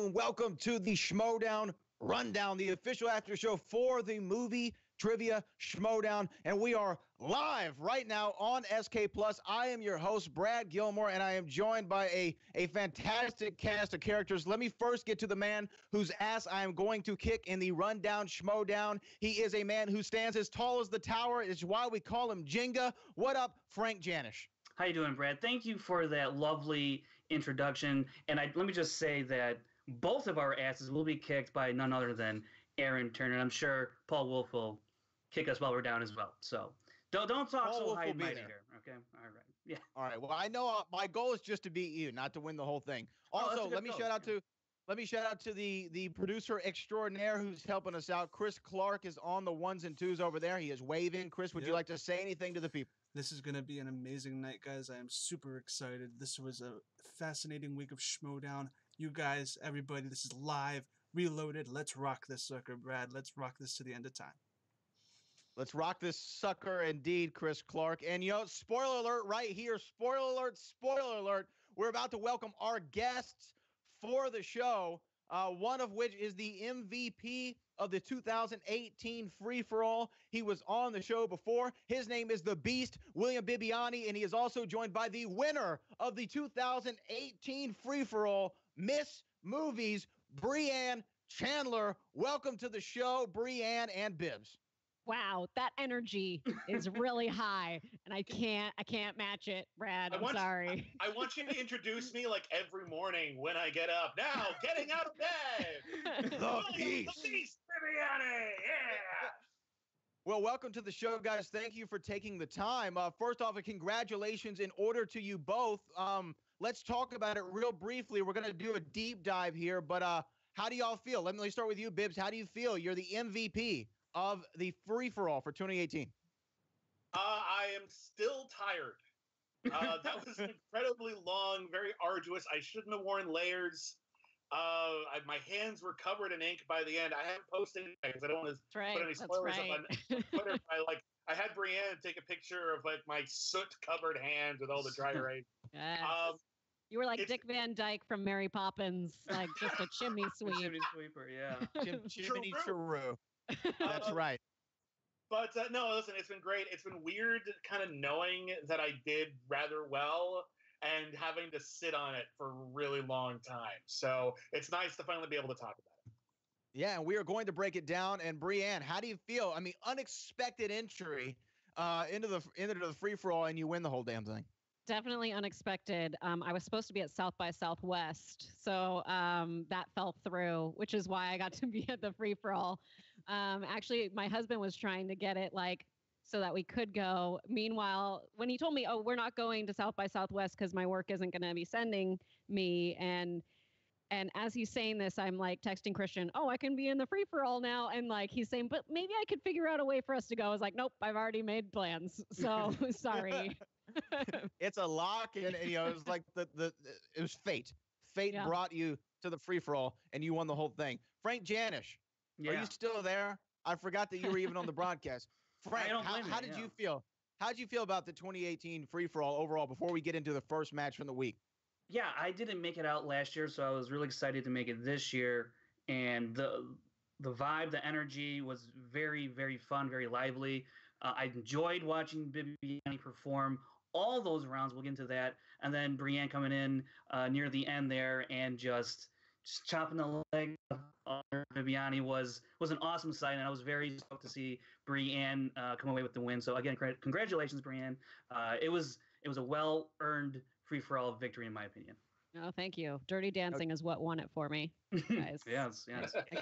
gentlemen, welcome to the Schmoedown Rundown, the official after show for the Movie Trivia Schmoedown. And we are live right now on SK Plus. I am your host, Brad Gilmore, and I am joined by a fantastic cast of characters. Let me first get to the man whose ass I am going to kick in the Rundown Schmoedown. He is a man who stands as tall as the tower. It's why we call him Jenga. What up, Frank Janisch? How you doing, Brad? Thank you for that lovely introduction. And let me just say that both of our asses will be kicked by none other than Aaron Turner. And I'm sure Paul Wolf will kick us while we're down as well. So don't talk Paul so Wolf high will and be mighty there. here. Okay? All right. Yeah. All right. Well, I know my goal is just to beat you, not to win the whole thing. Also, let me shout out to the producer extraordinaire who's helping us out. Chris Clark is on the ones and twos over there. He is waving. Chris, would you like to say anything to the people? This is going to be an amazing night, guys. I am super excited. This was a fascinating week of Schmoedown. You guys, everybody, this is live, reloaded. Let's rock this sucker, Brad. Let's rock this to the end of time. Let's rock this sucker indeed, Chris Clark. And, spoiler alert right here. Spoiler alert, spoiler alert. We're about to welcome our guests for the show, one of which is the MVP of the 2018 free-for-all. He was on the show before. His name is the Beast, William Bibbiani, and he is also joined by the winner of the 2018 free-for-all, Miss Movies, Brianne Chandler. Welcome to the show, Brianne and Bibbs. Wow, that energy is really high, and I can't match it, Brad. I'm sorry. I want you to introduce me like every morning when I get up. Now, getting out of bed. The Beast, Bibbiani, yeah. Well, welcome to the show, guys. Thank you for taking the time. First off, congratulations in order to you both. Let's talk about it real briefly. We're going to do a deep dive here, but how do y'all feel? Let me start with you, Bibbs. How do you feel? You're the MVP of the free-for-all for 2018. I am still tired. That was incredibly long, very arduous. I shouldn't have worn layers. My hands were covered in ink by the end. I haven't posted anything because I don't want to put any spoilers up on Twitter. I had Brianne take a picture of my soot-covered hands with all the dry erase. Yes. You were like Dick Van Dyke from Mary Poppins, like just a chimney sweep. Chimney sweeper, yeah. Chimney Chiroo. That's right. But no, listen, it's been great. It's been weird kind of knowing that I did rather well and having to sit on it for a really long time. So it's nice to finally be able to talk about it. Yeah, and we are going to break it down. And Brianne, how do you feel? I mean, unexpected entry into the free-for-all, and you win the whole damn thing. Definitely unexpected. I was supposed to be at South by Southwest, so that fell through, which is why I got to be at the free-for-all. Actually, my husband was trying to get it so that we could go. Meanwhile, when he told me, "Oh, we're not going to South by Southwest because my work isn't going to be sending me," and as he's saying this, I'm texting Christian, "Oh, I can be in the free-for-all now," and he's saying, "But maybe I could figure out a way for us to go." I was like, "Nope, I've already made plans, so sorry." It's a lock, and it was like it was fate. Fate brought you to the free-for-all, and you won the whole thing. Frank Janisch, are you still there? I forgot that you were even on the broadcast. Frank, how did you feel? How did you feel about the 2018 free-for-all overall before we get into the first match from the week? Yeah, I didn't make it out last year, so I was really excited to make it this year. And the vibe, the energy was very, very fun, very lively. I enjoyed watching Bibbiani perform all those rounds. We'll get into that. And then Brianne coming in near the end there and just chopping the leg off Bibbiani was an awesome sight, and I was very stoked to see Brianne come away with the win. So again, congratulations, Brianne. It was a well-earned free-for-all victory, in my opinion. Oh, thank you. Dirty Dancing is what won it for me, guys. Yes.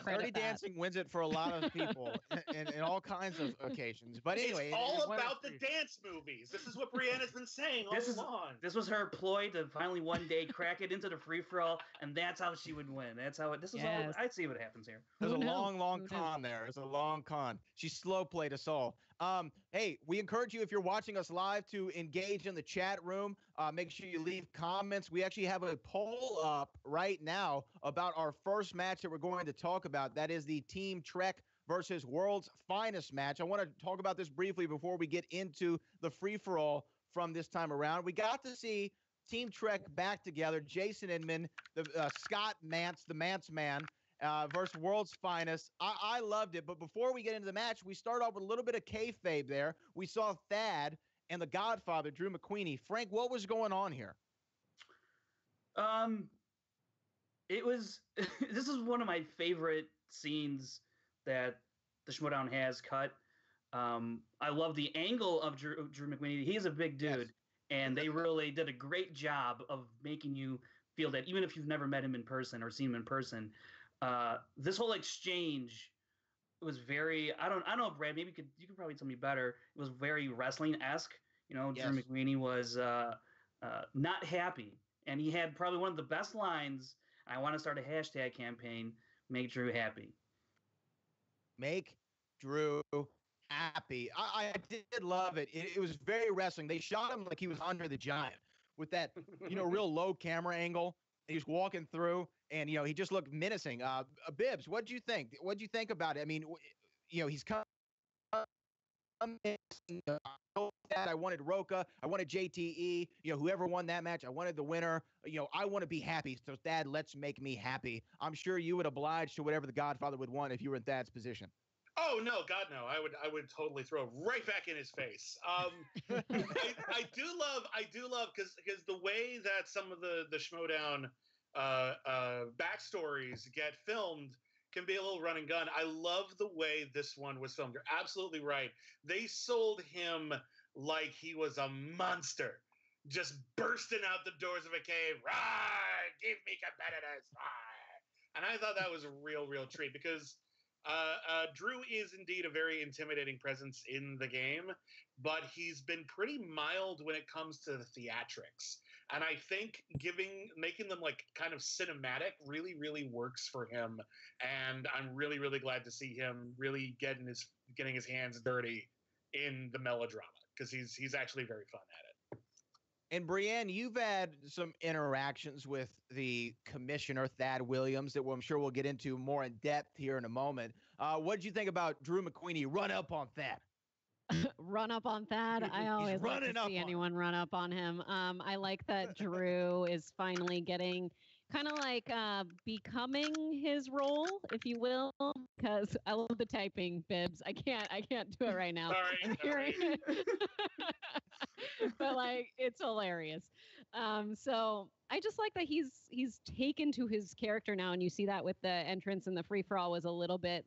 Dirty Dancing wins it for a lot of people in all kinds of occasions. But anyway, it's all about the dance movies. This is what Brianne has been saying all along. This was her ploy to finally one day crack it into the free-for-all, and that's how she would win. That's how this is all. I'd see what happens here. There's a long con there. There's a long con. She slow played us all. Hey, we encourage you, if you're watching us live, to engage in the chat room. Make sure you leave comments. We actually have a poll up right now about our first match that we're going to talk about. That is the Team Trek versus World's Finest match. I want to talk about this briefly before we get into the free-for-all from this time around. We got to see Team Trek back together. Jason Inman, the Scott Mance, the Mance Man, versus World's Finest. I loved it. But before we get into the match, we start off with a little bit of kayfabe there. We saw Thad and the Godfather, Drew McQueenie. Frank, what was going on here? It was this is one of my favorite scenes that the Schmoedown has cut. I love the angle of Drew McQueenie. He's a big dude, yes. And they really did a great job of making you feel that even if you've never met him in person or seen him in person, this whole exchange was very. I don't know, Brad. Maybe you could probably tell me better. It was very wrestling-esque. You know, yes. Drew McQueenie was not happy, and he had probably one of the best lines. I want to start a hashtag campaign. Make Drew happy. Make Drew happy. I did love it. It was very wrestling. They shot him like he was Andre the Giant with that, real low camera angle. He was walking through, and, he just looked menacing. Bibbs, what'd you think? What'd you think about it? I mean, he's come. I wanted Roca. I wanted JTE. Whoever won that match, I wanted the winner. I want to be happy. So, Thad, let's make me happy. I'm sure you would oblige to whatever the Godfather would want if you were in Thad's position. Oh no, God no! I would totally throw right back in his face. I do love because the way that some of the Schmoedown backstories get filmed can be a little run and gun. I love the way this one was filmed. You're absolutely right. They sold him like he was a monster, just bursting out the doors of a cave. Right, give me competitors. Right. And I thought that was a real treat because Drew is indeed a very intimidating presence in the game, but he's been pretty mild when it comes to the theatrics. And I think making them like kind of cinematic really works for him. And I'm really glad to see him really getting his hands dirty in the melodrama because he's actually very fun at it. And Brienne, you've had some interactions with the commissioner, Thad Williams, that I'm sure we'll get into more in depth here in a moment. What did you think about Drew McQueenie run up on Thad? Run up on Thad? I always like to see anyone run up on him. I like that Drew is finally getting kind of like becoming his role, if you will, because I love the typing, Bibbs. I can't do it right now. Sorry. But like it's hilarious. So I just like that he's taken to his character now, and you see that with the entrance and the free for all was a little bit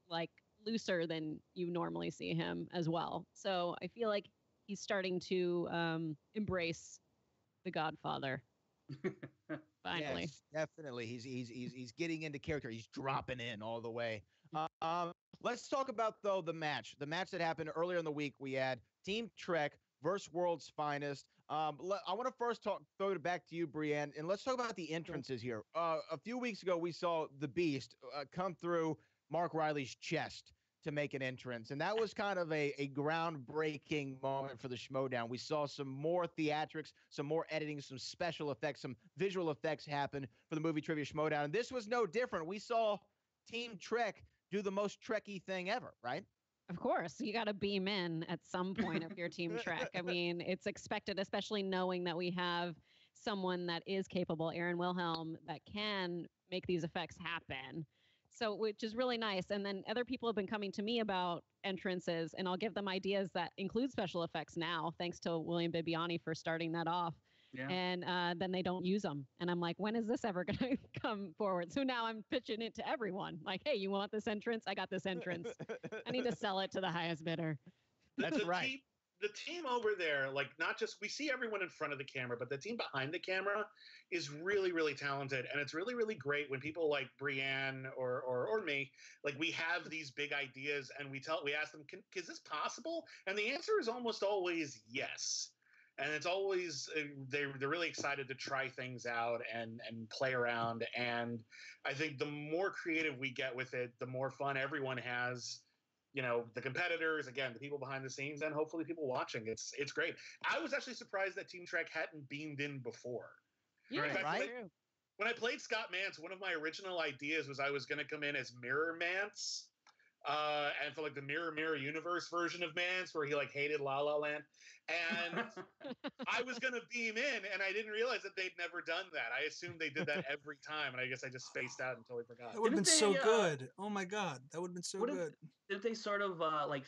like looser than you normally see him as well. So I feel like he's starting to embrace the Godfather. Finally. Yes, definitely. He's getting into character. He's dropping in all the way. Let's talk about though the match that happened earlier in the week. We had Team Trek versus World's Finest. I want to first throw it back to you, Brienne, and let's talk about the entrances here. A few weeks ago, we saw the Beast come through Mark Riley's chest to make an entrance, and that was kind of a groundbreaking moment for the Schmoedown. We saw some more theatrics, some more editing, some special effects, some visual effects happen for the Movie Trivia Schmoedown, and this was no different. We saw Team Trek do the most Trekky thing ever, right? Of course, you got to beam in at some point of your Team Trek. I mean, it's expected, especially knowing that we have someone that is capable, Aaron Wilhelm, that can make these effects happen. So, which is really nice. And then other people have been coming to me about entrances, and I'll give them ideas that include special effects now, thanks to William Bibbiani for starting that off. Yeah. And then they don't use them. And I'm like, when is this ever going to come forward? So now I'm pitching it to everyone. Like, hey, you want this entrance? I got this entrance. I need to sell it to the highest bidder. That's right. The team over there, like not just, we see everyone in front of the camera, but the team behind the camera is really talented. And it's really great when people like Brienne or me, like we have these big ideas and we ask them, is this possible? And the answer is almost always yes. And it's always, they're really excited to try things out and play around. And I think the more creative we get with it, the more fun everyone has. The competitors, again, the people behind the scenes, and hopefully people watching. It's great. I was actually surprised that Team Trek hadn't beamed in before. Yeah, in fact, right. When I played Scott Mance, one of my original ideas was I was going to come in as Mirror Mance, and for like the Mirror Mirror Universe version of Mance, where he like hated La La Land, and I was gonna beam in, and I didn't realize that they'd never done that. I assumed they did that every time, and I guess I just spaced out and totally forgot. That would have been Didn't so they, good. Oh my god, that would have been so good. Did they sort of like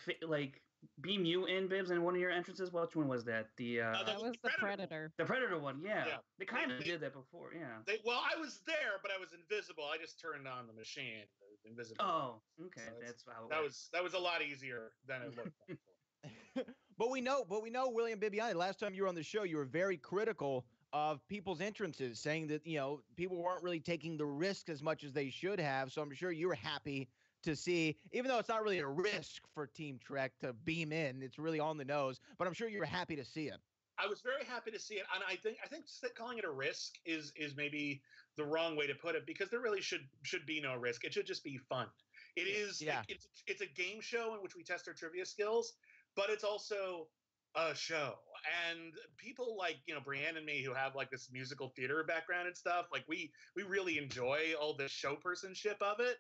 beam you in, Bibbs, in one of your entrances? Which one was that? That was the Predator. The Predator one, yeah. Yeah. They kind of did that before, yeah. Well, I was there, but I was invisible. I just turned on the machine, the invisible. Oh, okay, So that's how it works. that was a lot easier than it looked. But we know, William Bibbiani, last time you were on the show, you were very critical of people's entrances, saying that, people weren't really taking the risk as much as they should have. So I'm sure you were happy to see, even though it's not really a risk for Team Trek to beam in, it's really on the nose, but I'm sure you were happy to see it. I was very happy to see it, and I think calling it a risk is maybe the wrong way to put it, because there really should be no risk. It should just be fun. It is. Yeah. It's a game show in which we test our trivia skills, but it's also a show. And people like Brianne and me, who have like this musical theater background and stuff, like we really enjoy all the show personship of it.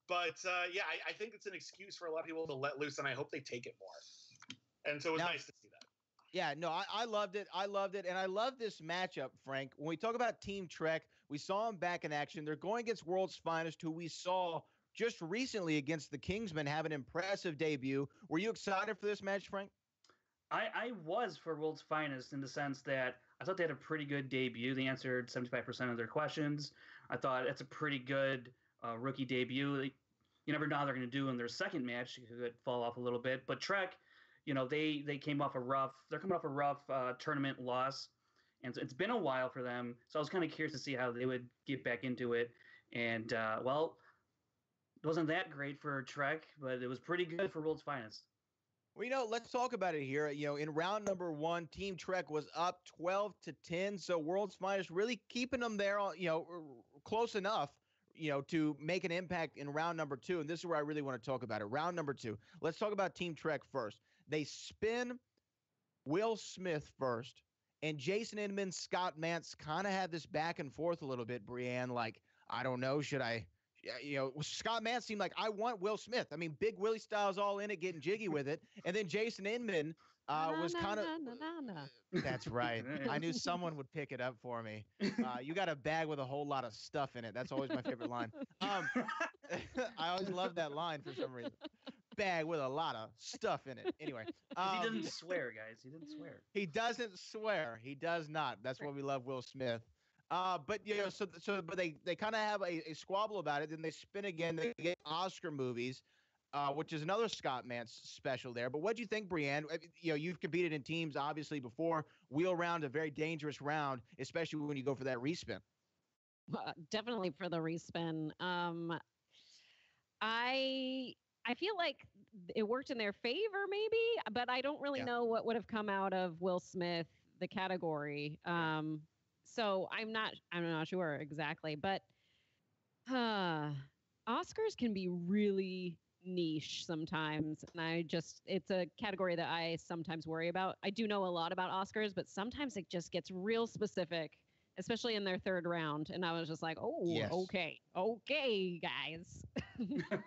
But I think it's an excuse for a lot of people to let loose, and I hope they take it more. And so it was nice to see that. Yeah, no, I loved it. I loved it. And I love this matchup, Frank. When we talk about Team Trek, we saw them back in action. They're going against World's Finest, who we saw just recently against the Kingsmen have an impressive debut. Were you excited for this match, Frank? I was for World's Finest in the sense that I thought they had a pretty good debut. They answered 75% of their questions. I thought it's a pretty good rookie debut. You never know how they're going to do in their second match. It could fall off a little bit. But Trek, they came off they're coming off a rough tournament loss. And so it's been a while for them. So I was kind of curious to see how they would get back into it. And, it wasn't that great for Trek, but it was pretty good for World's Finest. Well, let's talk about it here. In round number 1, Team Trek was up 12-10. So World's Finest really keeping them there, close enough, to make an impact in round number 2. And this is where I really want to talk about it. Round number 2. Let's talk about Team Trek first. They spin Will Smith first, and Jason Inman, Scott Mance kind of had this back and forth a little bit, Brianne. Like, I don't know, should I? Scott Mance seemed like, I want Will Smith. I mean, Big Willie Styles all in it, getting jiggy with it. And then Jason Inman was kind of. That's right. I knew someone would pick it up for me. You got a bag with a whole lot of stuff in it. That's always my favorite line. I always love that line for some reason. Bag with a lot of stuff in it. Anyway, he doesn't swear, guys. He didn't swear. He doesn't swear. He does not. That's why we love Will Smith. But but they kind of have a squabble about it. Then they spin again. They get Oscar movies, which is another Scott Mance special there. But what do you think, Brianne? You've competed in teams obviously before. Wheel round, a very dangerous round, especially when you go for that respin. Definitely for the respin. I feel like it worked in their favor, maybe, but I don't really know what would have come out of Will Smith, the category. So I'm not sure exactly, but Oscars can be really niche sometimes, and it's a category that I sometimes worry about. I do know a lot about Oscars, but sometimes it just gets real specific, especially in their third round. And I was just like, okay, guys.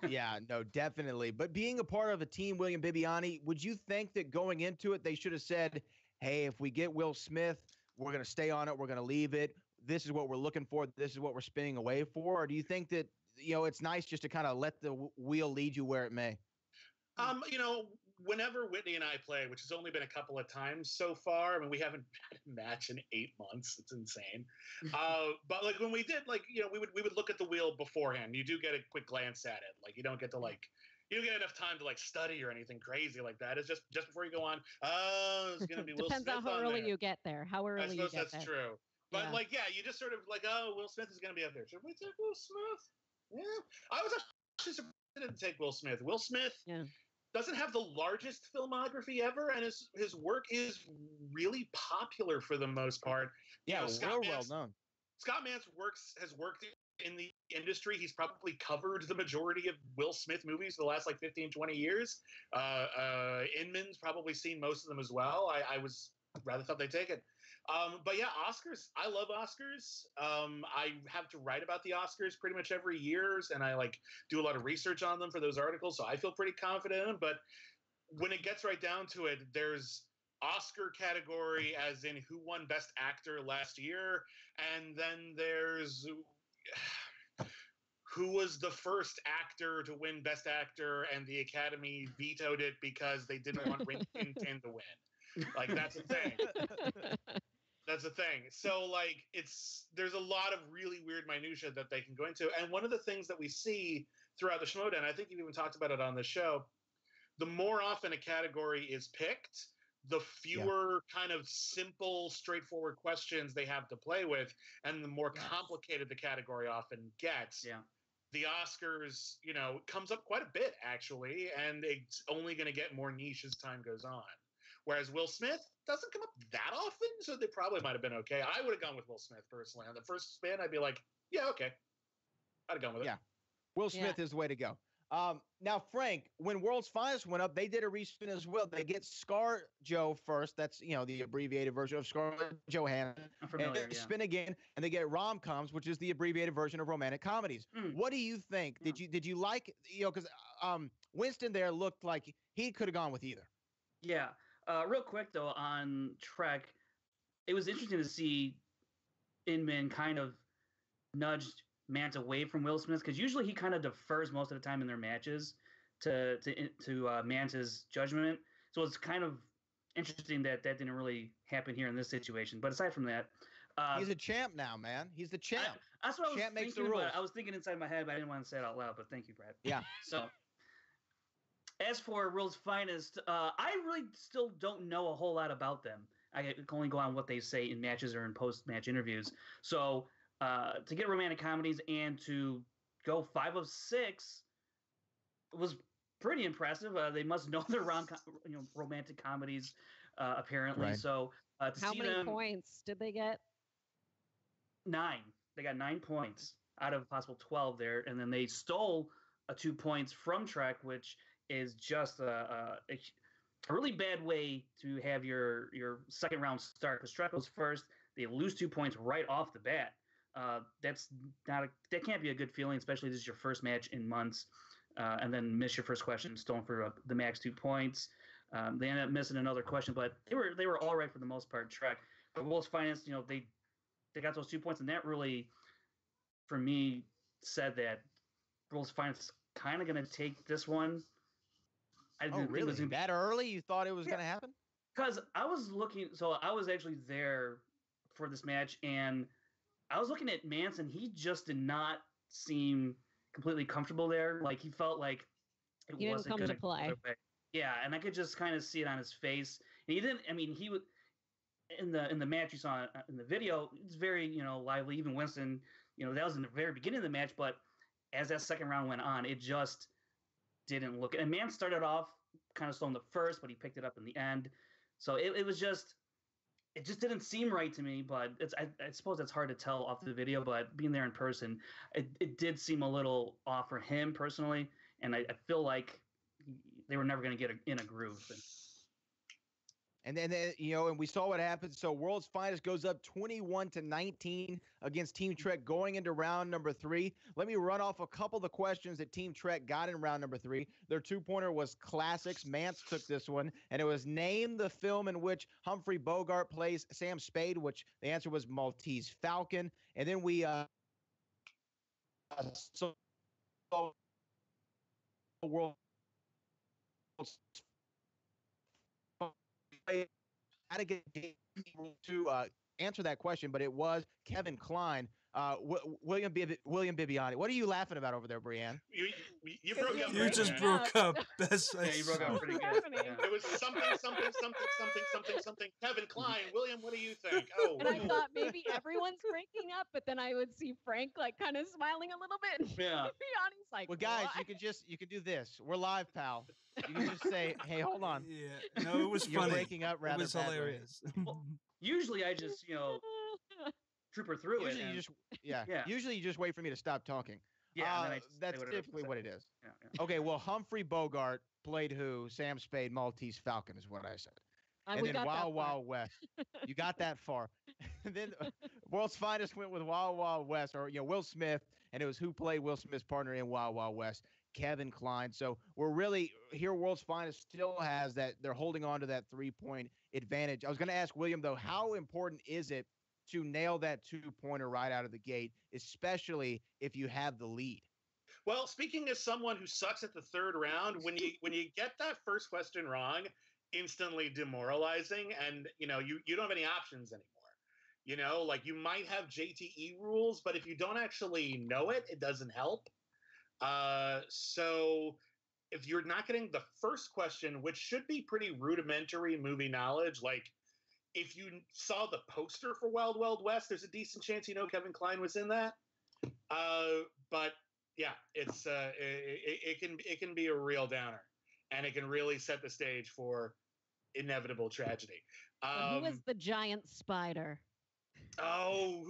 Yeah, no, definitely. But being a part of a team, William Bibbiani, would you think that going into it, they should have said, hey, if we get Will Smith, we're going to stay on it, we're going to leave it, this is what we're looking for, this is what we're spinning away for? Or do you think that, it's nice just to kind of let the wheel lead you where it may? Whenever Whitney and I play, which has only been a couple of times so far, I mean, we haven't had a match in 8 months. It's insane. But like when we did, we would look at the wheel beforehand. You do get a quick glance at it. Like you don't get to you don't get enough time to study or anything crazy like that. It's just before you go on. Oh, it's gonna be Will Smith. Depends on how early you get there. How early you get there. I suppose that's true. But you just sort of Will Smith is gonna be up there. Should we take Will Smith? Yeah, I was actually surprised I didn't take Will Smith. Will Smith doesn't have the largest filmography ever, and his work is really popular for the most part. Yeah, well known. Scott Mance has worked in the industry. He's probably covered the majority of Will Smith movies for the last 15, 20 years. Inman's probably seen most of them as well. I was rather thought they'd take it. But yeah, Oscars. I love Oscars. I have to write about the Oscars pretty much every year, and I like do a lot of research on them for those articles. So I feel pretty confident in them. But when it gets right down to it, there's Oscar category as in who won Best Actor last year, and then there's who was the first actor to win Best Actor, and the Academy vetoed it because they didn't want Rin Tin Tin to win. Like, that's a thing. That's a thing. So, like, there's a lot of really weird minutia that they can go into. And one of the things that we see throughout the Schmoedown, I think you've even talked about it on the show, the more often a category is picked, the fewer kind of simple, straightforward questions they have to play with, and the more complicated the category often gets. Yeah. The Oscars, comes up quite a bit, actually, and it's only going to get more niche as time goes on. Whereas Will Smith doesn't come up that often, so they probably might have been okay. I would have gone with Will Smith, personally. On the first spin, I'd be like, yeah, okay. I'd have gone with it. Yeah. Will Smith is the way to go. Now, Frank, when World's Finest went up, they did a respin as well. They get ScarJo first. That's, the abbreviated version of Scarlett Johansson. I'm familiar, and spin again, and they get rom-coms, which is the abbreviated version of romantic comedies. What do you think? Did you like, because Winston there looked like he could have gone with either. Yeah. Real quick, though, on Trek, it was interesting to see Inman kind of nudged Mance away from Will Smith, because usually he kind of defers most of the time in their matches to Mance's judgment. So it's kind of interesting that didn't really happen here in this situation. But aside from that, he's a champ now, man. He's the champ. That's what I was champ makes thinking the rules. about. I was thinking inside my head, but I didn't want to say it out loud. But thank you, Brad. Yeah. So as for World's Finest, I really still don't know a whole lot about them. I can only go on what they say in matches or in post-match interviews. So to get romantic comedies and to go 5 of 6 was pretty impressive. They must know their romantic comedies, apparently. Right. So to How see many them, points did they get? 9. They got 9 points out of a possible 12 there, and then they stole 2 points from Trek, which is just a really bad way to have your second round start, because Trek goes first. They lose 2 points right off the bat. That can't be a good feeling, especially this is your first match in months, and then miss your first question, stolen for the max 2 points. They ended up missing another question, but they were all right for the most part. Trek, but World's Finest, they got those 2 points, and that really, for me, said that World's Finest is kind of going to take this one. I didn't think it was that early? You thought it was going to happen? Because I was actually there for this match, and I was looking at Mance, and he just did not seem completely comfortable there. Like, he felt like it wasn't going to play. Yeah, and I could just kind of see it on his face. And he didn't. I mean, he would in the match you saw in the video. It's very lively. Even Winston, that was in the very beginning of the match. But as that second round went on, it just didn't look. And Mance started off kind of slow in the first, but he picked it up in the end. So it was just. It just didn't seem right to me, but I suppose that's hard to tell off the video, but being there in person, it did seem a little off for him personally, and I feel like they were never going to get in a groove. And then, and we saw what happened. So World's Finest goes up 21-19 against Team Trek going into round number 3. Let me run off a couple of the questions that Team Trek got in round number 3. Their 2-pointer was classics. Mance took this one, and it was name the film in which Humphrey Bogart plays Sam Spade, which the answer was Maltese Falcon. And then we World how to get to answer that question, but it was Kevin Kline, William Bibbiani. What are you laughing about over there, Brianne? You broke up. You just broke up. You broke up pretty good. Yeah. It was something. Kevin Kline. William, what do you think? Oh, and I thought maybe everyone's breaking up, but then I would see Frank like kind of smiling a little bit. Yeah. Bibbiani's like, well, guys, what? you can do this. We're live, pal. You can just say, "Hey, hold on." Yeah. No, it was You're funny. breaking up rather. It was hilarious. Well, usually I just trooper through usually it. Usually you just wait for me to stop talking. Yeah, that's typically what it is. Yeah. Okay, well, Humphrey Bogart played who? Sam Spade, Maltese Falcon is what I said. and we then got that Wild far. Wild West. You got that far. And then World's Finest went with Wild Wild West, or Will Smith, and it was who played Will Smith's partner in Wild Wild West, Kevin Kline. So we're really here. World's Finest still has that. They're holding on to that 3-point advantage. I was going to ask William though, how important is it to nail that 2-pointer right out of the gate, especially if you have the lead? Well, speaking as someone who sucks at the third round, when you get that first question wrong, instantly demoralizing, and you don't have any options anymore. Like you might have JTE rules, but if you don't actually know it, it doesn't help. So if you're not getting the first question, which should be pretty rudimentary movie knowledge, like if you saw the poster for Wild Wild West, there's a decent chance Kevin Kline was in that. But yeah, it's it can be a real downer, and it can really set the stage for inevitable tragedy. Who was the giant spider? Oh,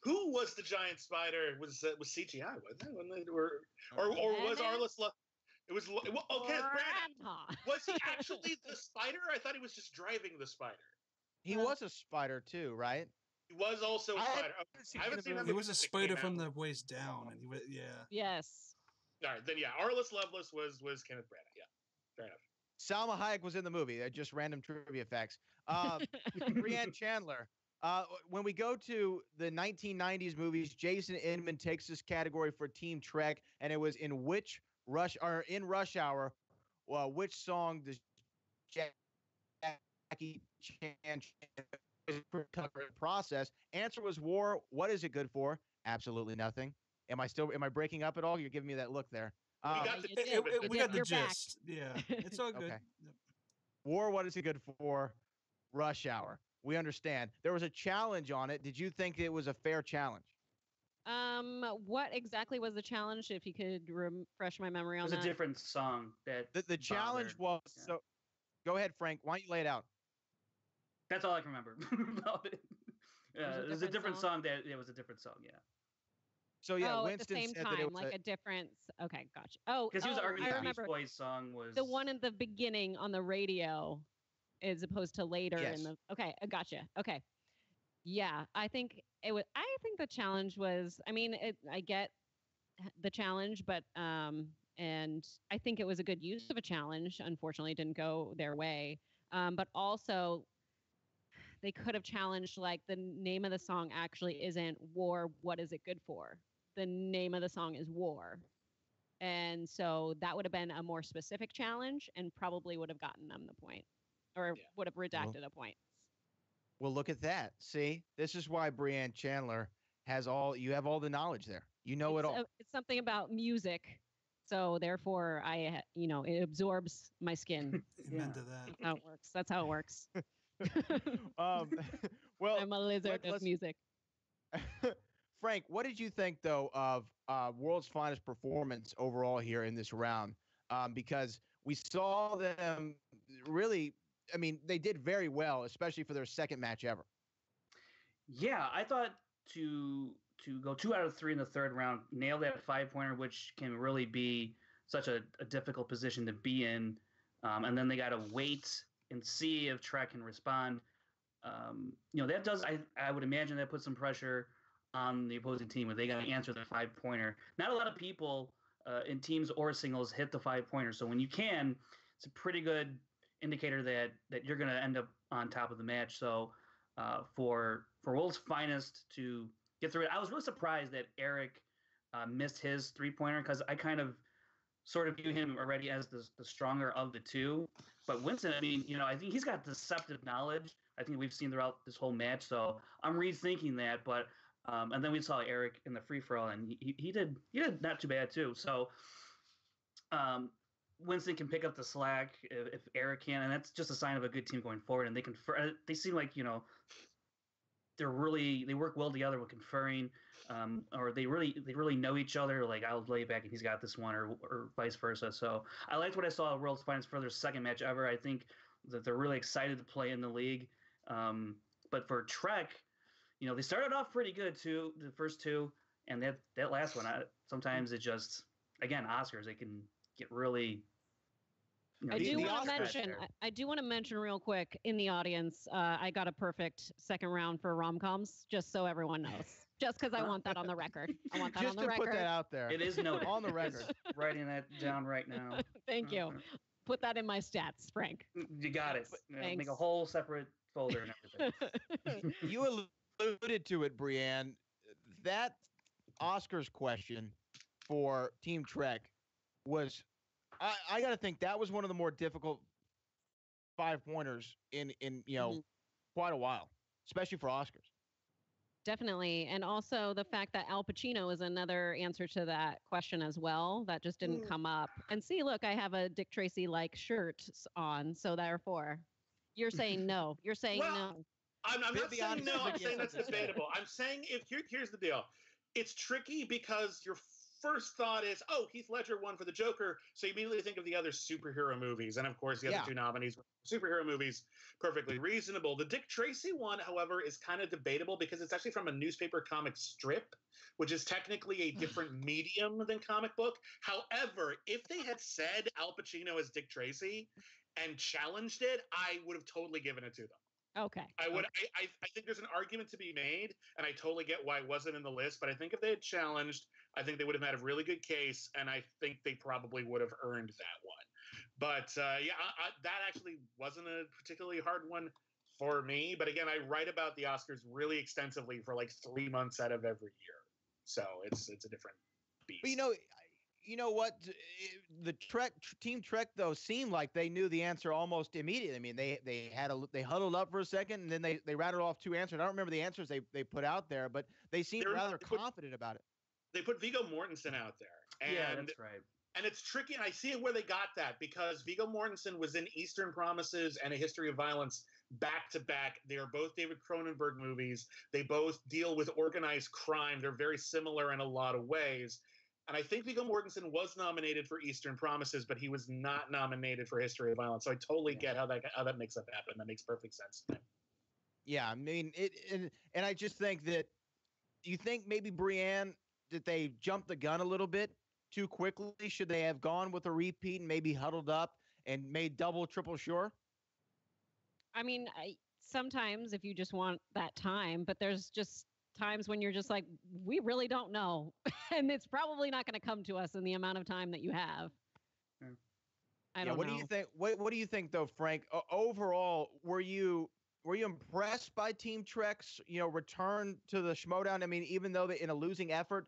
who was the giant spider? Was CGI? Wasn't it? Or was Arliss Love? It was Kenneth Branagh. Was he actually the spider? I thought he was just driving the spider. He was a spider too, right? He was also a spider. I haven't seen that. He was a spider from the waist down, and he was Yes. All right, then Arliss Lovelace was Kenneth Branagh. Yeah, fair enough. Salma Hayek was in the movie. Just random trivia facts. Brianne Chandler. When we go to the 1990s movies, Jason Inman takes this category for Team Trek, and it was in Rush Hour. Which song does Jackie Chan process? Answer was War. What is it good for? Absolutely nothing. Am I breaking up at all? You're giving me that look there. We got the gist. Yeah, it's all good. Okay. Yep. War. What is it good for? Rush Hour. We understand. There was a challenge on it. Did you think it was a fair challenge? What exactly was the challenge? If you could refresh my memory on that. It was a different song that the challenge was. Yeah. So, go ahead, Frank. Why don't you lay it out? That's all I can remember about it. It was a different song. It was a different song. Yeah. So yeah, Winston at the same time, like a different. Okay, gotcha. Oh, because he was arguing the Beach Boys song was the one in the beginning on the radio, as opposed to later in the. Okay, I gotcha. Okay, yeah, I think it was. I think the challenge was. I mean, I get the challenge, but and I think it was a good use of a challenge. Unfortunately, it didn't go their way. But also, they could have challenged, like, the name of the song actually isn't War. What is it good for? The name of the song is War. And so that would have been a more specific challenge and probably would have gotten them the point, or would have redacted a point. Well, look at that. See, this is why Brianne Chandler you have all the knowledge there. You know it all. It's something about music. So therefore it absorbs my skin. Amen to that. That's how it works. That's how it works. Well, I'm a lizard of music. Frank, what did you think though of World's Finest performance overall here in this round? Because we saw them really. I mean, they did very well, especially for their second match ever. Yeah, I thought to go 2 out of 3 in the third round, nail that 5-pointer, which can really be such a difficult position to be in, and then they got to wait and see if Trek can respond. That does. I would imagine that puts some pressure on the opposing team when they got to answer the 5-pointer. Not a lot of people in teams or singles hit the 5-pointer, so when you can, it's a pretty good indicator that you're going to end up on top of the match. So for World's Finest to get through it, I was really surprised that Eric missed his 3-pointer, because I kind of sort of view him already as the stronger of the two. But Winston, I mean, I think he's got deceptive knowledge. I think we've seen throughout this whole match. So I'm rethinking that. But and then we saw Eric in the free for all, and he did not too bad too. So Winston can pick up the slack if Eric can, and that's just a sign of a good team going forward. And they seem like they work well together with conferring, or they really know each other. Like, I'll lay back and he's got this one, or vice versa. So I liked what I saw at World's Finest for their second match ever. I think that they're really excited to play in the league. But for Trek, they started off pretty good too, the first two, and that last one, sometimes it just, again, Oscars, they can get really You I know, do the want to Oscars mention. there. I do want to mention real quick in the audience. I got a perfect second round for rom-coms, just so everyone knows. Just because I want that on the record. I want that Just on the to record. put that out there. It is noted. On the It's record. writing that down right now. Thank you. Put that in my stats, Frank. You got it. Thanks. Make a whole separate folder and everything. You alluded to it, Brienne. That Oscars question for Team Trek was, I got to think that was one of the more difficult 5-pointers in quite a while, especially for Oscars. Definitely. And also the fact that Al Pacino is another answer to that question as well. That just didn't come up. And see, look, I have a Dick Tracy-like shirt on. So therefore, you're saying no. You're saying no. I'm not Vivian saying no. I'm is saying that's against this. debatable. I'm saying here's the deal. It's tricky because your first thought is, oh, Heath Ledger won for the Joker, so you immediately think of the other superhero movies, and of course the other two nominees were superhero movies. Perfectly reasonable. The Dick Tracy one, however, is kind of debatable because it's actually from a newspaper comic strip, which is technically a different medium than comic book. However, if they had said Al Pacino as Dick Tracy and challenged it, I would have totally given it to them. Okay. I would. Okay. I think there's an argument to be made, and I totally get why it wasn't in the list. But I think if they had challenged, I think they would have had a really good case, and I think they probably would have earned that one. But that actually wasn't a particularly hard one for me. But again, I write about the Oscars really extensively for like 3 months out of every year, so it's a different beast. But you know what? The Team Trek though seemed like they knew the answer almost immediately. I mean, they huddled up for a second and then they rattled off 2 answers. I don't remember the answers they put out there, but they seemed rather confident about it. They put Viggo Mortensen out there. And, yeah, that's right. And it's tricky, and I see where they got that because Viggo Mortensen was in Eastern Promises and A History of Violence back to back. They are both David Cronenberg movies. They both deal with organized crime. They're very similar in a lot of ways. And I think Viggo Mortensen was nominated for Eastern Promises, but he was not nominated for History of Violence. So I totally get how that makes that happen. That makes perfect sense to me. Yeah, I mean and I just think that you think maybe Brienne that they jumped the gun a little bit too quickly. Should they have gone with a repeat and maybe huddled up and made double, triple sure? I mean, sometimes if you just want that time, but there's just times when you're just like, we really don't know. And it's probably not going to come to us in the amount of time that you have. I don't know. What do you think? What do you think though, Frank? Overall, were you impressed by Team Trek's, return to the Schmoedown? I mean, even though in a losing effort,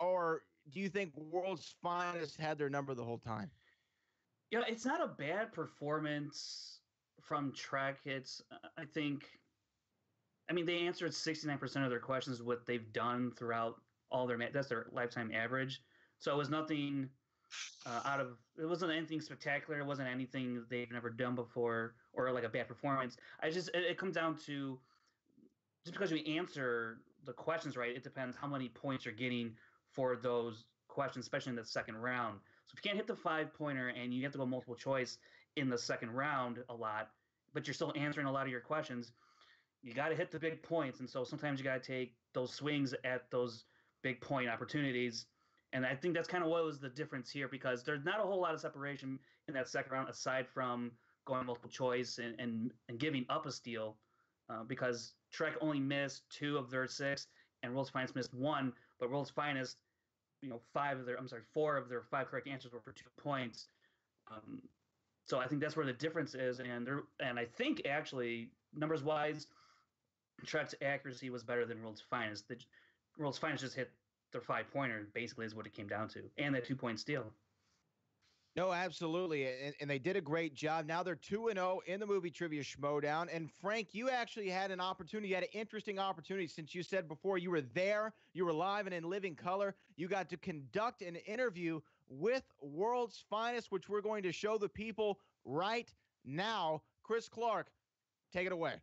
or do you think World's Finest had their number the whole time? Yeah, it's not a bad performance from Trek. It's, I mean, they answered 69% of their questions, what they've done throughout all that's their lifetime average. So it was nothing it wasn't anything spectacular. It wasn't anything they've never done before or like a bad performance. It comes down to just because you answer the questions right, it depends how many points you're getting for those questions, especially in the second round. So if you can't hit the 5-pointer and you have to go multiple choice in the second round a lot, but you're still answering a lot of your questions, you got to hit the big points. And so sometimes you got to take those swings at those big point opportunities. And I think that's kind of what was the difference here, because there's not a whole lot of separation in that second round aside from going multiple choice and giving up a steal, because Trek only missed 2 of their 6 and World's Finest missed 1. But World's Finest, 4 of their 5 correct answers were for 2 points. So I think that's where the difference is. And I think actually numbers wise, Trek's accuracy was better than World's Finest. The World's Finest just hit their 5-pointer, basically, is what it came down to, and that 2-point steal. No, absolutely, and they did a great job. Now they're 2-0 in the Movie Trivia Schmoedown. And Frank, you actually had an opportunity, you had an interesting opportunity, since you said before you were there, you were live and in living color. You got to conduct an interview with World's Finest, which we're going to show the people right now. Chris Clark, take it away.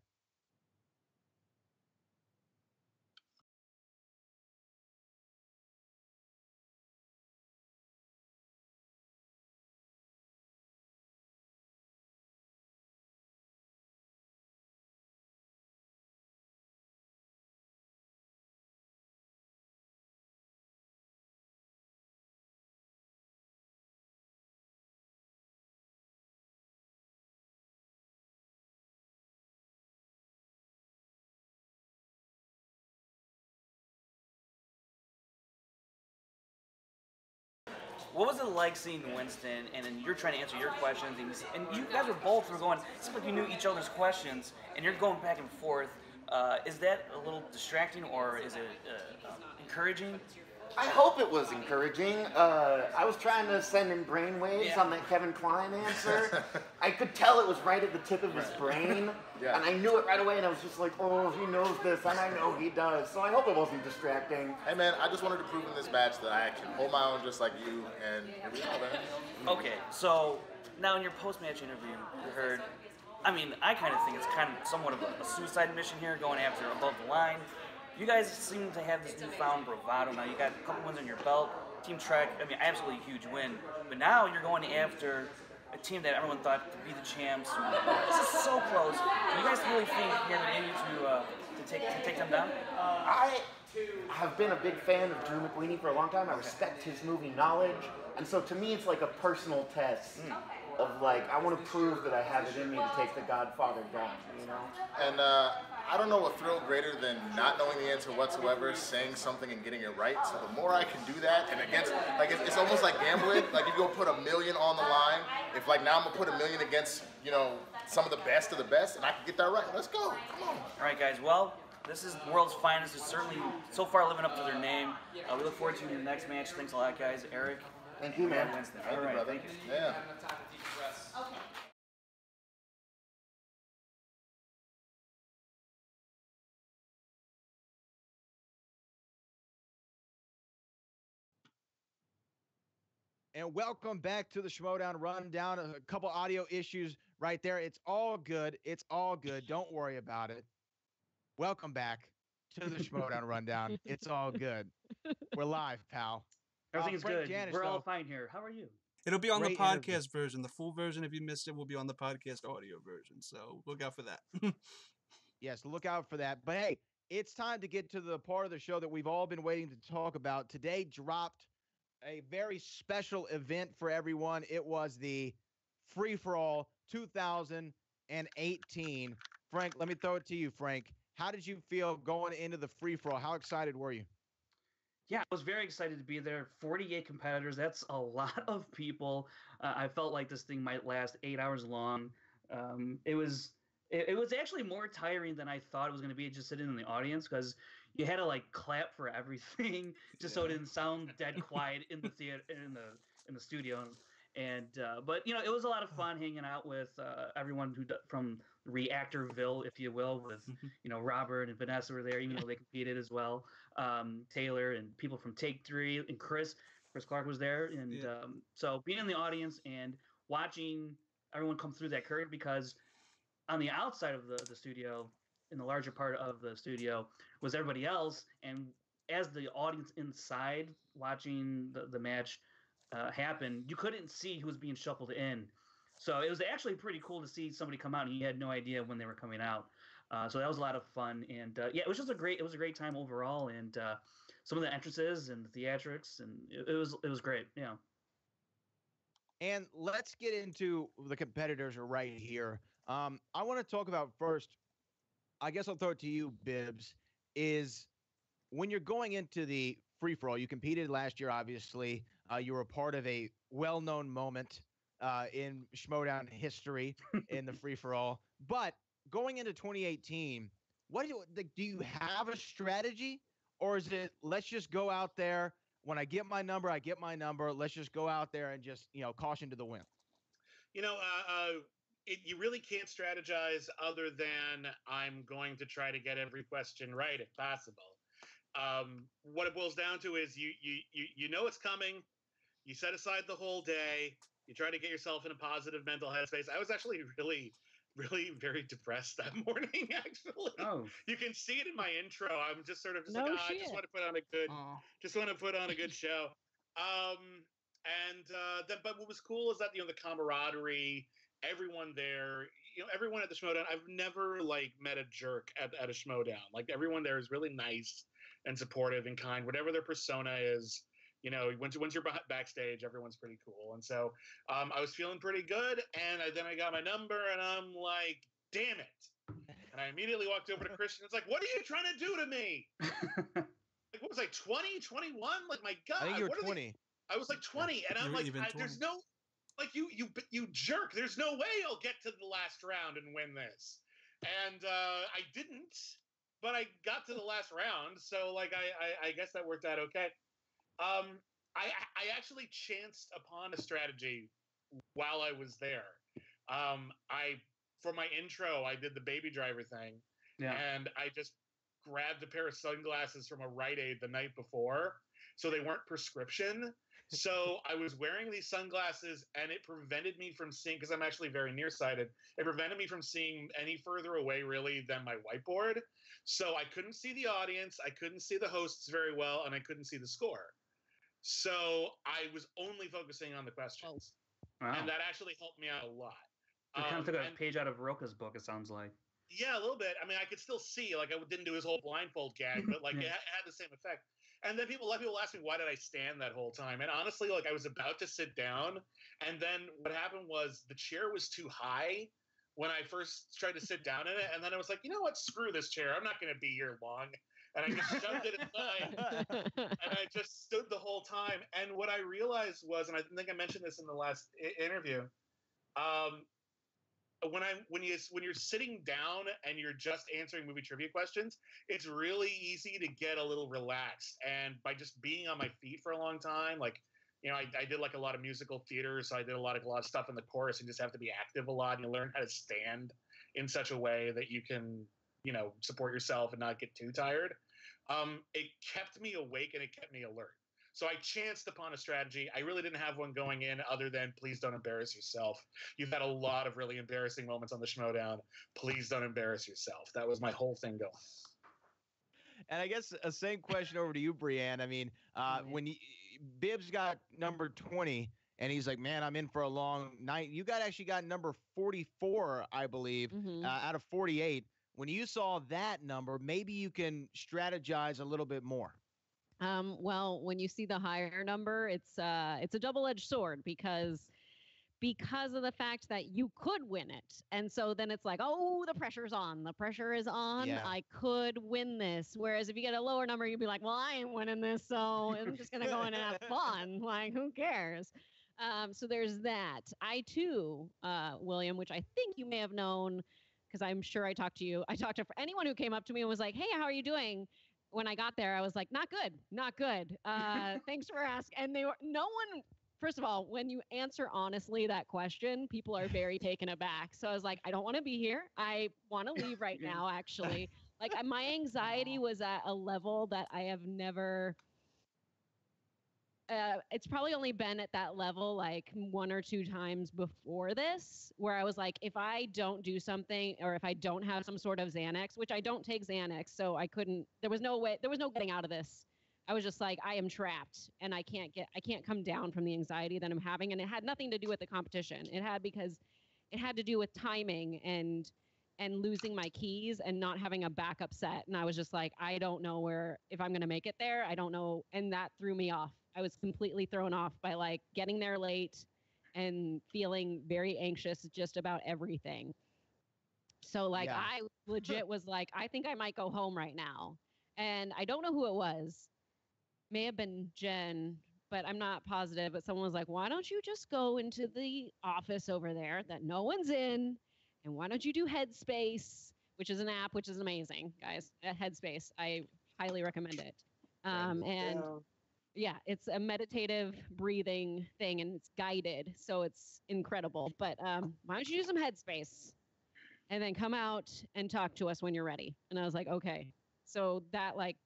what was it like seeing Winston, and then you're trying to answer your questions, and you guys were going, it seemed like you knew each other's questions, and you're going back and forth. Is that a little distracting, or is it encouraging? I hope it was encouraging. I was trying to send in brainwaves on that Kevin Kline answer. I could tell it was right at the tip of his brain, and I knew it right away, and I was just like, oh, he knows this, and I know he does, so I hope it wasn't distracting. Hey man, I just wanted to prove in this match that I can hold my own just like you, and here we go, man. Okay, so now in your post-match interview, you heard, I mean, I kind of think it's kind of somewhat of a suicide mission here, going after above the line. You guys seem to have this newfound bravado now. You got a couple wins on your belt. Team Trek, I mean, absolutely huge win. But now you're going after a team that everyone thought could be the champs. This is so close. Do you guys really think you have it in you to take them down? I have been a big fan of Drew McWeeny for a long time. I respect his movie knowledge. And so to me, it's like a personal test of like, I want to prove that I have it in me to take the Godfather down, you know? And I don't know a thrill greater than not knowing the answer whatsoever, saying something and getting it right. So the more I can do that, and against, like it's almost like gambling. Like if you go put $1 million on the line, if like now I'm gonna put $1 million against, you know, some of the best, and I can get that right. Let's go, come on. All right, guys. Well, this is the world's finest. Is certainly so far living up to their name. We look forward to your next match. Thanks a lot, guys. Eric. Thank you, man. Thank you, brother. Thank you. Yeah. And welcome back to the Schmoedown Rundown. A couple audio issues right there. It's all good. It's all good. Don't worry about it. Welcome back to the Schmoedown Rundown. It's all good. We're live, pal. Everything's Frank good. Janisch, We're all though. fine here. How are you? It'll be on Great the podcast interview. version. The full version, if you missed it, will be on the podcast audio version. So look out for that. Yes, look out for that. But hey, it's time to get to the part of the show that we've all been waiting to talk about. Today dropped a very special event for everyone. It was the Free For All 2018. Frank, let me throw it to you, Frank. How did you feel going into the Free For All? How excited were you? Yeah, I was very excited to be there. 48 competitors. That's a lot of people. I felt like this thing might last 8 hours long. It was actually more tiring than I thought it was going to be, just sitting in the audience, because you had to like clap for everything just so it didn't sound dead quiet in the theater, in the studio. And but you know, it was a lot of fun hanging out with everyone from Reactorville, if you will, with you know, Robert and Vanessa were there, even though they competed as well. Taylor and people from Take 3 and Chris Clark was there, and so being in the audience and watching everyone come through that curtain, because on the outside of the studio, in the larger part of the studio, was everybody else, and as the audience inside watching the match happen, you couldn't see who was being shuffled in. So it was actually pretty cool to see somebody come out and you had no idea when they were coming out. So that was a lot of fun, and yeah, it was a great time overall, and some of the entrances and the theatrics, and it was great. Yeah. And let's get into the competitors right here. I want to talk about first, I guess I'll throw it to you, Bibbs, is when you're going into the free-for-all, you competed last year, obviously. You were a part of a well-known moment in Schmoedown history in the free-for-all. But going into 2018, do you have a strategy? Or is it, let's just go out there, when I get my number, I get my number, let's just go out there and just, caution to the wind? You know, you really can't strategize other than I'm going to try to get every question right if possible. What it boils down to is you know it's coming. You set aside the whole day. You try to get yourself in a positive mental headspace. I was actually really very depressed that morning. Actually, you can see it in my intro. I'm just sort of just I just want to put on a good show. But what was cool is that the camaraderie, everyone there, everyone at the Schmoedown. I've never met a jerk at a Schmoedown. Like everyone there is really nice and supportive and kind, whatever their persona is. Once you're backstage, everyone's pretty cool. And so I was feeling pretty good. And then I got my number and I'm like, damn it. And I immediately walked over to Christian. It's like, what are you trying to do to me? What was I, 20, 21? Like, my God. I think you were 20. I was like 20, and I'm like, there's no, like, you jerk. There's no way I'll get to the last round and win this. And I didn't, but I got to the last round, so like I guess that worked out okay. I actually chanced upon a strategy while I was there. For my intro, I did the Baby Driver thing, and I just grabbed a pair of sunglasses from a Rite Aid the night before, so they weren't prescription. So I was wearing these sunglasses, and it prevented me from seeing, because I'm actually very nearsighted, it prevented me from seeing any further away, really, than my whiteboard. So I couldn't see the audience, I couldn't see the hosts very well, and I couldn't see the score. So I was only focusing on the questions. Wow. And that actually helped me out a lot. You kind of took a page out of Roka's book, it sounds like. Yeah, a little bit. I mean, I could still see. Like, I didn't do his whole blindfold gag, but like it had the same effect. And then a lot of people ask me, why did I stand that whole time? And honestly, like, I was about to sit down, and then what happened was the chair was too high when I first tried to sit down in it, and then I was like, you know what? Screw this chair. I'm not going to be here long. And I just shoved it aside, and I just stood the whole time. And what I realized was, and I think I mentioned this in the last interview, when you're sitting down and you're just answering movie trivia questions, it's really easy to get a little relaxed. And by just being on my feet for a long time, like, you know, I did like a lot of musical theater, so I did a lot of stuff in the chorus, and just have to be active a lot, and you learn how to stand in such a way that you can, you know, support yourself and not get too tired. It kept me awake and it kept me alert. So I chanced upon a strategy. I really didn't have one going in other than please don't embarrass yourself. You've had a lot of really embarrassing moments on the Schmoedown. Please don't embarrass yourself. That was my whole thing going. And I guess a same question over to you, Brianne. I mean, when Bibbs got number 20, and he's like, man, I'm in for a long night. You actually got number 44, I believe, out of 48. When you saw that number, maybe you can strategize a little bit more. Well, when you see the higher number, it's a double-edged sword because of the fact that you could win it. And so then it's like, oh, the pressure's on. The pressure is on. Yeah. I could win this. Whereas if you get a lower number, you'd be like, well, I ain't winning this, so I'm just going to go in and have fun. Like, who cares? So there's that. I, too, William, which I think you may have known, because I'm sure I talked to you. I talked to anyone who came up to me and was like, hey, how are you doing? When I got there, I was like, not good, not good. Thanks for asking. And no one, first of all, when you answer honestly that question, people are very taken aback. So I was like, I don't want to be here. I want to leave right now, actually. Like, my anxiety was at a level that I have never, it's probably only been at that level like one or two times before this, where I was like, if I don't do something, or if I don't have some sort of Xanax, which I don't take Xanax, so I couldn't, there was no getting out of this. I was just like, I am trapped, and I can't come down from the anxiety that I'm having. And it had nothing to do with the competition. It had to do with timing and losing my keys and not having a backup set. And I was just like, I don't know if I'm going to make it there. I don't know. And that threw me off. I was completely thrown off by like getting there late and feeling very anxious just about everything. So like, yeah. I legit was like, I think I might go home right now. And I don't know who it was. May have been Jen, but I'm not positive. But someone was like, why don't you just go into the office over there that no one's in? And why don't you do Headspace, which is an app, which is amazing, guys. Headspace. I highly recommend it. Yeah, it's a meditative breathing thing, and it's guided, so it's incredible. But why don't you do some Headspace, and then come out and talk to us when you're ready? And I was like, okay. So that, like,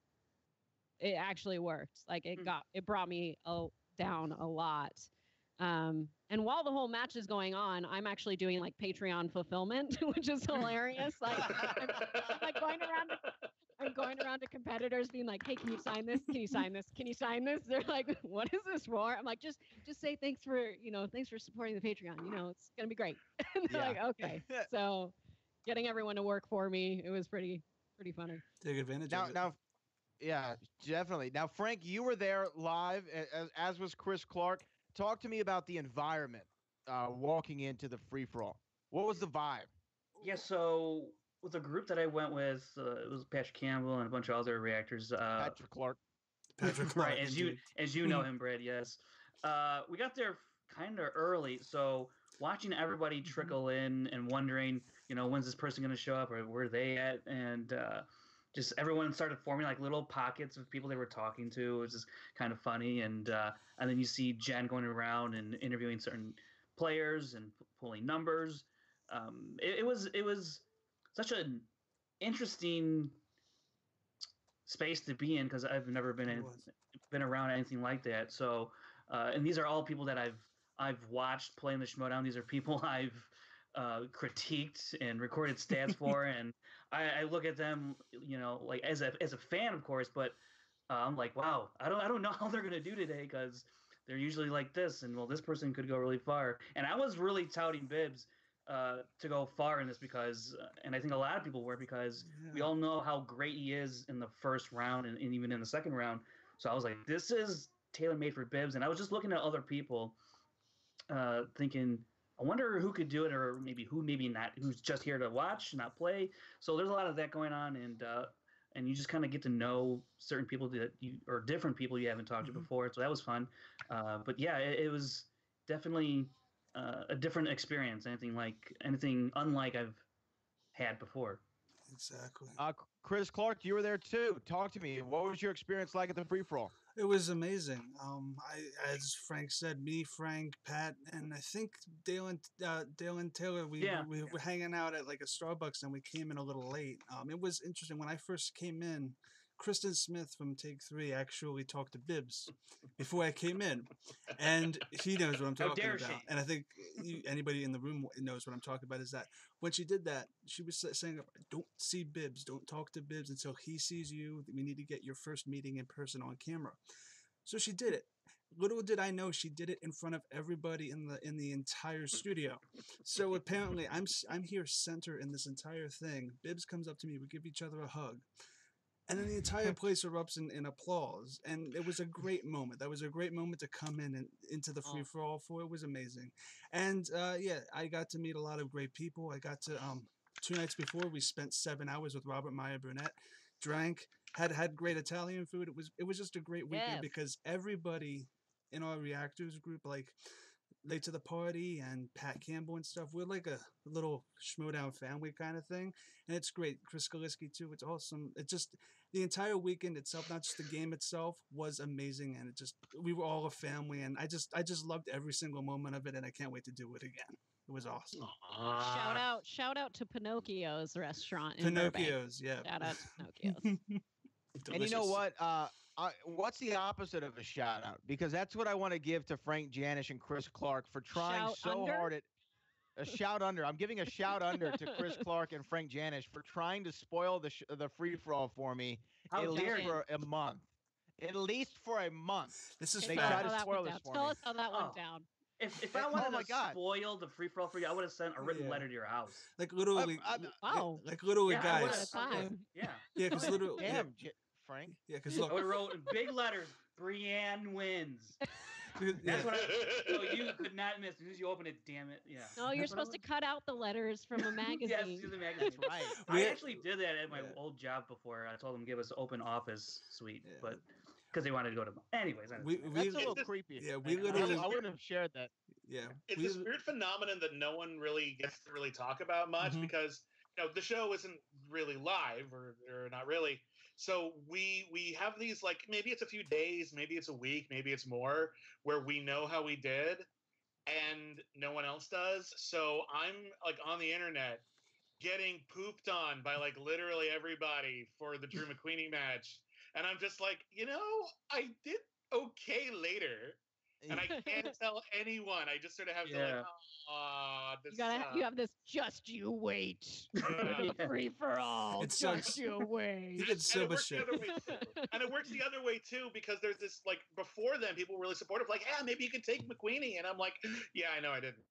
it actually worked. Like, it brought me down a lot. And while the whole match is going on, I'm actually doing like Patreon fulfillment, which is hilarious. Like, I'm going around to competitors being like, hey, can you sign this? Can you sign this? Can you sign this? They're like, what is this for? I'm like, just say thanks for supporting the Patreon. You know, it's going to be great. And they're like, okay. So getting everyone to work for me, it was pretty funny. Take advantage of it. Now, yeah, definitely. Now, Frank, you were there live, as was Chris Clark. Talk to me about the environment walking into the free-for-all. What was the vibe? Yeah, so with the group that I went with, it was Patrick Campbell and a bunch of other reactors. Patrick Clark. Patrick Clark. Right, as you know him, Brad, yes. We got there kind of early, so watching everybody trickle in and wondering, when's this person going to show up or where are they at, and just everyone started forming like little pockets of people they were talking to, which is kind of funny, and then you see Jen going around and interviewing certain players and pulling numbers. It was such an interesting space to be in because I've never been around anything like that. So, and these are all people that I've watched playing the Schmoedown. These are people I've critiqued and recorded stats for, and I look at them, like as a fan, of course, but I'm like, wow, I don't know how they're gonna do today because they're usually like this, and well, this person could go really far. And I was really touting Bibbs to go far in this because, and I think a lot of people were because we all know how great he is in the first round and even in the second round. So I was like, this is tailor-made for Bibbs. And I was just looking at other people thinking, I wonder who could do it, or maybe not, who's just here to watch, not play. So there's a lot of that going on, and you just kind of get to know certain people or different people you haven't talked to before. So that was fun. But yeah, it was definitely a different experience, anything unlike I've had before. Exactly. Chris Clark, you were there too. Talk to me. What was your experience like at the free for all? It was amazing. As Frank said, me, Frank, Pat, and I think Dale and Taylor, we were hanging out at like a Starbucks, and we came in a little late. It was interesting when I first came in. Kristen Smith from Take 3 actually talked to Bibbs before I came in, and he knows what I'm talking about. She? And I think anybody in the room knows what I'm talking about. Is that when she did that, she was saying, "Don't see Bibbs, don't talk to Bibbs until he sees you. We need to get your first meeting in person on camera." So she did it. Little did I know she did it in front of everybody in the entire studio. So apparently, I'm here center in this entire thing. Bibbs comes up to me. We give each other a hug. And then the entire place erupts in applause. And it was a great moment. That was a great moment to come in and into the free-for-all for. It was amazing. And, I got to meet a lot of great people. I got to, 2 nights before, we spent 7 hours with Robert Meyer Burnett, drank, had great Italian food. It was just a great weekend because everybody in our reactors group, like Late to the Party and Pat Campbell and stuff, we're like a little Schmoedown family kind of thing, and it's great. Chris Kaliski too, it's awesome. It just, the entire weekend itself, not just the game itself, was amazing, and we were all a family, and I just loved every single moment of it, and I can't wait to do it again. It was awesome. Shout out to Pinocchio's restaurant in Pinocchio's, Burbank. yeah. Shout out to Pinocchio's. And you know what? What's the opposite of a shout out? Because that's what I want to give to Frank Janisch and Chris Clark for trying hard at a shout under. I'm giving a shout under to Chris Clark and Frank Janisch for trying to spoil the free for all for me at least for a month. At least for a month. This is they tried to spoil this for me. Tell us how that went down. If I wanted to spoil the free for all for you, I would have sent a written letter to your house. Like literally, like literally, guys. Yeah, because literally, damn, Frank. Yeah, because look, I would have wrote in big letters, Brienne wins. That's what so you could not miss. As soon as you open it, damn it. Yeah. No, you're supposed to cut out the letters from a magazine. Yes, do the magazine. That's right. I actually did that at my old job before. I told them to give us open office suite, but because they wanted to go to. Anyways, that's a little creepy. Yeah, we literally. I wouldn't have shared that. Yeah, it's this weird phenomenon that no one really gets to really talk about much because the show isn't really live or not really. So we have these, like, maybe it's a few days, maybe it's a week, maybe it's more, where we know how we did and no one else does. So I'm like on the internet getting pooped on by like literally everybody for the Drew McQueenie match. And I'm just like, I did okay later. And I can't tell anyone. I just sort of have to you have this just you wait. Free for all. It's just you wait. He did so much shit. And it works the other way too, because there's this, like, before then people were really supportive, like, yeah, maybe you could take McQueenie. And I'm like, yeah, I know I didn't.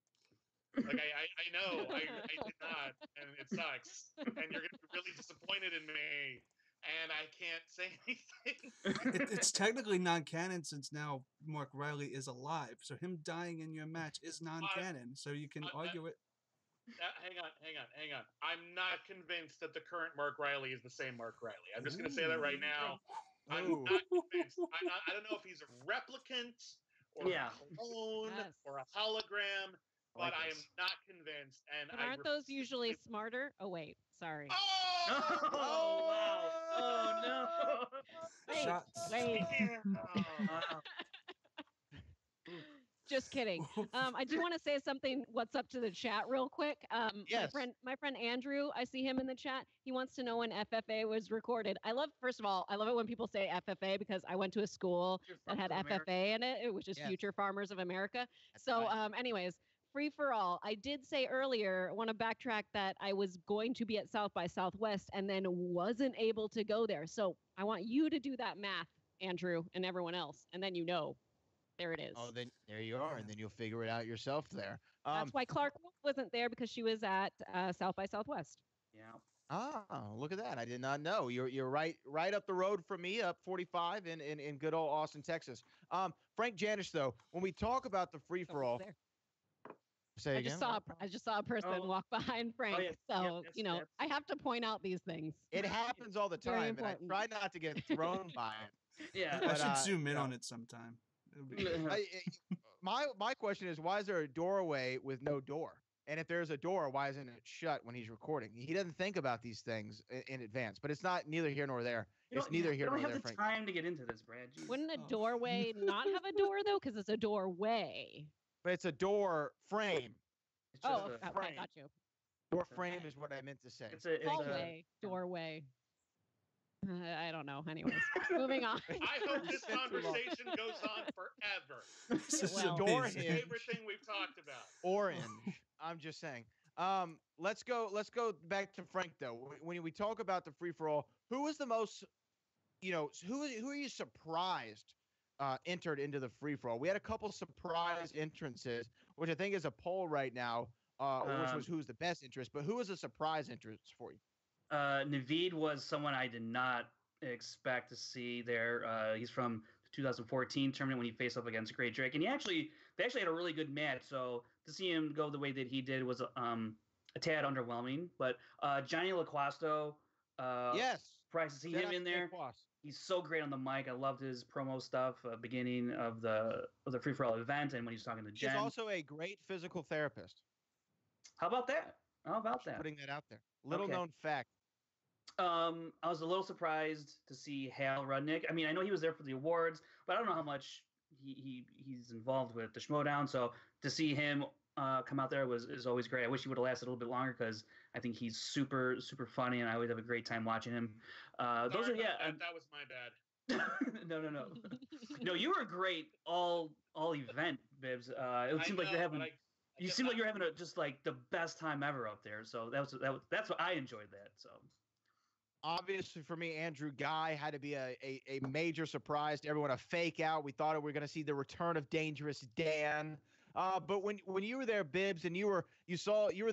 Like, I know I did not, and it sucks. And you're gonna be really disappointed in me. And I can't say anything. It's technically non-canon since now Mark Riley is alive. So him dying in your match is non-canon. So you can argue it. Hang on. I'm not convinced that the current Mark Riley is the same Mark Riley. I'm just going to say that right now. I'm not convinced. I don't know if he's a replicant or a clone or a hologram, but I am not convinced. And but aren't those usually smarter? Oh wait, sorry. Oh wow! Oh no! Shots. Wait. Wow. Just kidding. I do want to say something. What's up to the chat, real quick? Yes. My friend Andrew. I see him in the chat. He wants to know when FFA was recorded. First of all, I love it when people say FFA because I went to a school that had FFA in it, which is Future Farmers of America. So, anyways, free for all. I did say earlier, I want to backtrack that I was going to be at South by Southwest and then wasn't able to go there. So I want you to do that math, Andrew, and everyone else, and then there it is. Oh, then there you are, and then you'll figure it out yourself there. That's why Clark wasn't there because she was at South by Southwest. Yeah. Ah, look at that! I did not know. You're right up the road from me, up 45 in good old Austin, Texas. Frank Janisch, though, when we talk about the free for all, say again. I just saw a person walk behind Frank, I have to point out these things. It happens all the time, and I try not to get thrown by it. Yeah, I should zoom in on it sometime. My question is, why is there a doorway with no door? And if there's a door, why isn't it shut when he's recording? He doesn't think about these things in advance, but it's not neither here nor there. It's neither here nor there. I don't have the time to get into this, Brad. Jeez. Wouldn't a doorway not have a door though? Because it's a doorway. But it's a door frame. Okay, got you. Door frame is what I meant to say. It's a hallway, doorway. I don't know. Anyways, moving on. I hope this conversation goes on forever. This is door amazing. hinge. Favorite thing we've talked about. Orange. I'm just saying. Let's go back to Frank though. When we talk about the free for all, who was the most, who are you surprised entered into the free for all? We had a couple surprise entrances, which I think is a poll right now, which was who's the best interest. But who was a surprise entrance for you? Naveed was someone I did not expect to see there. He's from the 2014 tournament when he faced up against Great Drake, and they actually had a really good match. So to see him go the way that he did was a tad underwhelming. But Johnny LaQuasto, yes, surprised to see him in there. He's so great on the mic. I loved his promo stuff, beginning of the free for all event, and when he's talking to Jen. He's also a great physical therapist. How about that? Just putting that out there. Little known fact. I was a little surprised to see Hal Rudnick. I mean, I know he was there for the awards, but I don't know how much he's involved with the Schmoedown. So to see him come out there is always great. I wish he would have lasted a little bit longer because I think he's super, super funny, and I always have a great time watching him. That was my bad. No. No, you were great all event, Bibbs. It seemed like you're having. You seem like you're having just like the best time ever up there. So that's what I enjoyed that. So. Obviously, for me, Andrew Guy had to be a major surprise to everyone, a fake out. We thought we were going to see the return of Dangerous Dan. But when you were there, Bibbs, and you were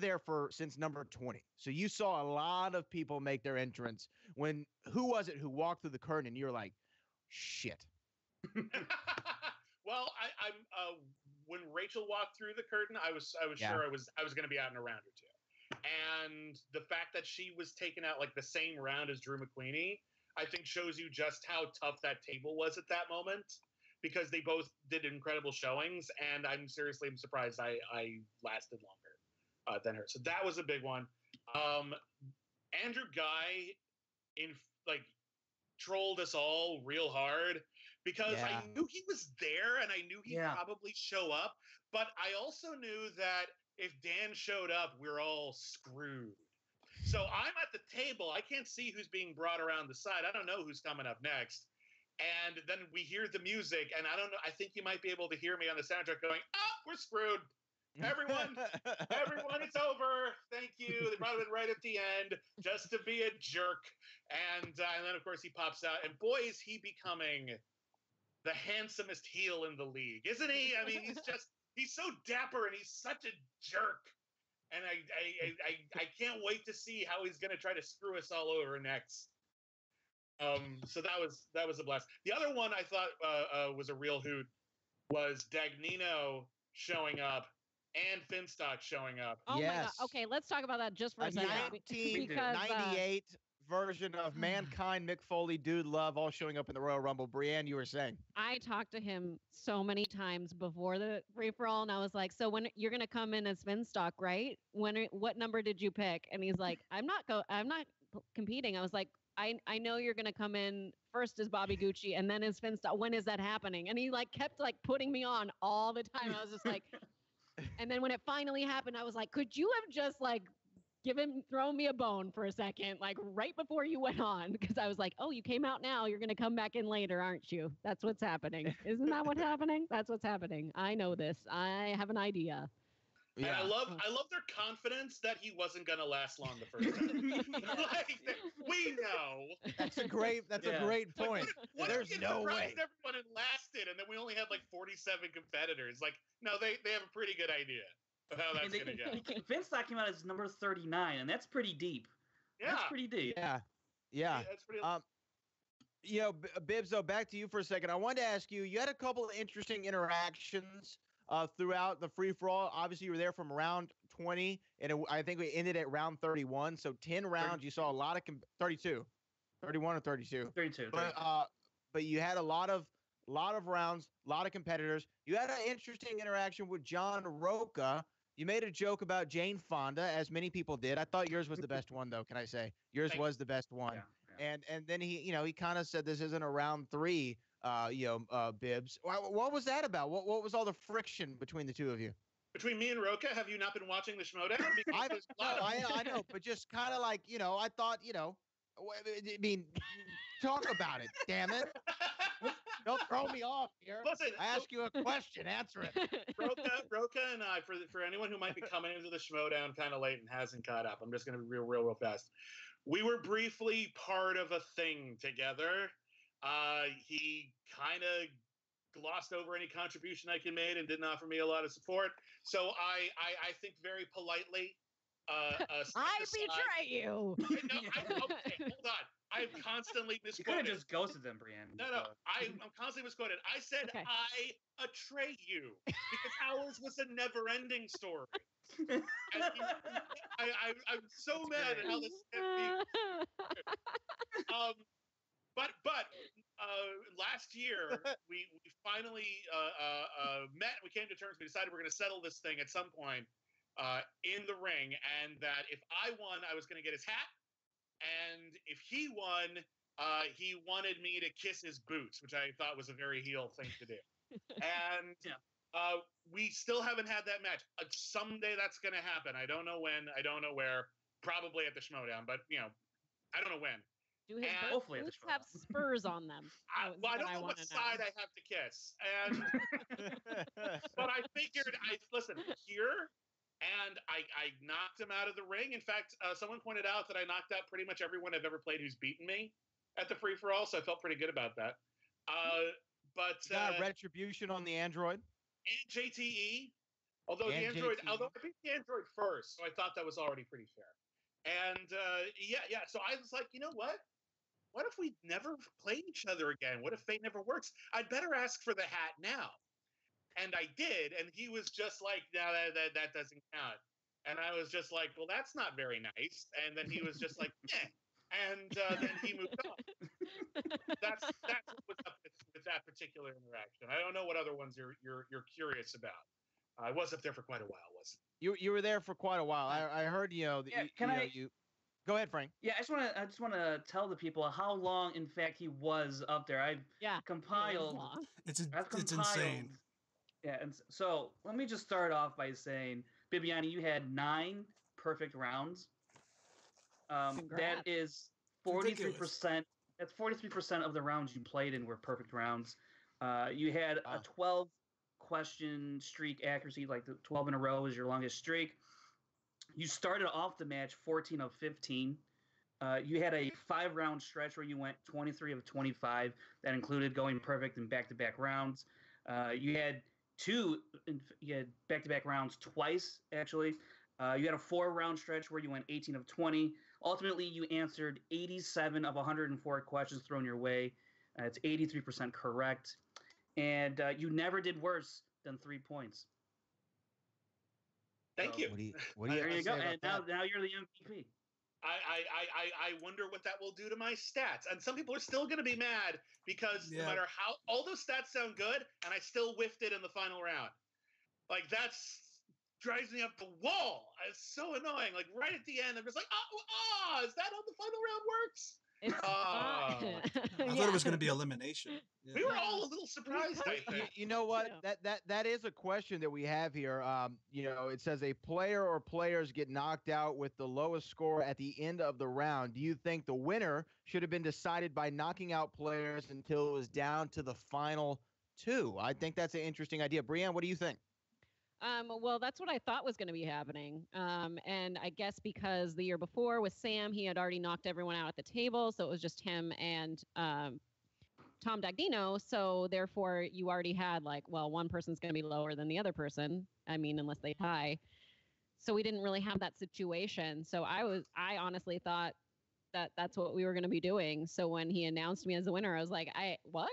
there since number 20. So you saw a lot of people make their entrance. Who was it who walked through the curtain and you were like, shit? Well, when Rachel walked through the curtain, I was sure I was going to be out in a round or two. And the fact that she was taken out like the same round as Drew McQueenie, I think shows you just how tough that table was at that moment, because they both did incredible showings, and I'm surprised I lasted longer than her. So that was a big one. Andrew Guy trolled us all real hard because I knew he was there and I knew he'd probably show up, but I also knew that if Dan showed up, we're all screwed. So I'm at the table. I can't see who's being brought around the side. I don't know who's coming up next. And then we hear the music, and I don't know. I think you might be able to hear me on the soundtrack going, we're screwed. Everyone, it's over. Thank you. They brought it right at the end just to be a jerk. And then, of course, he pops out. And boy, is he becoming the handsomest heel in the league, isn't he? I mean, he's so dapper and he's such a jerk. And I can't wait to see how he's going to try to screw us all over next. So that was a blast. The other one I thought was a real hoot was Dagnino showing up and Finstock showing up. Oh my God. Okay, let's talk about that just for a second. 98 version of Mankind, Mick Foley, Dude Love, all showing up in the Royal Rumble. Brienne, you were saying. I talked to him so many times before the free-for-all, and I was like, so when you're going to come in as Finstock, right? What number did you pick? And he's like, I'm not competing. I was like, I know you're going to come in first as Bobby Gucci and then as Finstock. When is that happening? And he kept putting me on all the time. I was just like, and then when it finally happened, I was like, could you have just thrown me a bone for a second, right before you went on? Because I was like, oh, you came out now. You're going to come back in later, aren't you? That's what's happening. Isn't that what's happening? That's what's happening. I know this. I have an idea. Yeah. And I love their confidence that he wasn't gonna last long the first time. We know. That's a great point. What There's if no way everyone had lasted, and then we only had 47 competitors? No, they have a pretty good idea of how that's gonna go. Finstock came out as number 39, and that's pretty deep. Yeah, that's pretty deep. Yeah. That's pretty. Bibbs, though, back to you for a second. I wanted to ask you. You had a couple of interesting interactions throughout the free-for-all. Obviously, you were there from round 20, and I think we ended at round 31. So 10 rounds, you saw a lot of 32. 31 or 32? 32. But you had a lot of rounds, a lot of competitors. You had an interesting interaction with John Roca. You made a joke about Jane Fonda, as many people did. I thought yours was the best one, though, can I say? Yours was the best one. Yeah. And then he kind of said this isn't a round 3, Bibbs. What was that about? What was all the friction between the two of you? Between me and Roca, have you not been watching the Schmoedown? I know, but just kind of I thought, I mean, talk about it, damn it. Don't throw me off here. Listen, I ask you a question, answer it. Roca and I, for anyone who might be coming into the Schmoedown kind of late and hasn't caught up, I'm just going to be real fast. We were briefly part of a thing together. He kind of glossed over any contribution I can make and didn't offer me a lot of support. So I think very politely. I betray you. Okay, hold on. I'm constantly misquoted. You could have just ghosted them, Brienne. No. I'm constantly misquoted. I said, okay. I betray you because ours was a never-ending story. And I'm so mad at how this kept me. But last year we finally met. We came to terms. We decided we're going to settle this thing at some point in the ring, and that if I won, I was going to get his hat. And if he won, he wanted me to kiss his boots, which I thought was a very heel thing to do. And we still haven't had that match. Someday that's going to happen. I don't know when. I don't know where. Probably at the Schmoedown, but I don't know when. Do his boots have spurs on them? I don't know what side I have to kiss. And but I figured, listen here. And I knocked him out of the ring. In fact, someone pointed out that I knocked out pretty much everyone I've ever played who's beaten me at the free-for-all, so I felt pretty good about that. But retribution on the Android? And JTE. Although I beat the Android first, so I thought that was already pretty fair. And so I was like, you know what? What if we never play each other again? What if fate never works? I'd better ask for the hat now. And I did, and he was just like, no, that doesn't count. And I was just like, well, that's not very nice. And then he was just like, eh. And then he moved on. That's what was up with that particular interaction. I don't know what other ones you're curious about. I was up there for quite a while, wasn't you? You were there for quite a while. I heard you. Go ahead, Frank. Yeah, I just want to tell the people how long, in fact, he was up there. I've compiled. It's insane. Yeah, and so let me just start off by saying, Bibiani, you had 9 perfect rounds. That is 43%. That's 43% of the rounds you played in were perfect rounds. You had a 12-question streak accuracy, like the 12 in a row is your longest streak. You started off the match 14 of 15. You had a 5-round stretch where you went 23 of 25. That included going perfect in back-to-back rounds. You had back-to-back rounds twice, actually. You had a 4-round stretch where you went 18 of 20. Ultimately, you answered 87 of 104 questions thrown your way. It's 83% correct. And you never did worse than 3 points. Thank you. What do you there you go. And now you're the MVP. I wonder what that will do to my stats. And some people are still going to be mad because no matter how all those stats sound good, and I still whiffed it in the final round. Like that's drives me up the wall. It's so annoying. Like right at the end, I'm just like, is that how the final round works? It's I thought it was going to be elimination. Yeah. We were all a little surprised, I think. You know what? That is a question that we have here. It says a player or players get knocked out with the lowest score at the end of the round. Do you think the winner should have been decided by knocking out players until it was down to the final two? I think that's an interesting idea. Brianne, what do you think? Well, that's what I thought was going to be happening. And I guess because the year before with Sam, he had already knocked everyone out at the table. So it was just him and Tom Dagnino. So therefore, you already had one person's going to be lower than the other person. I mean, unless they tie. So we didn't really have that situation. So I honestly thought that's what we were going to be doing. So when he announced me as the winner, I was like, what?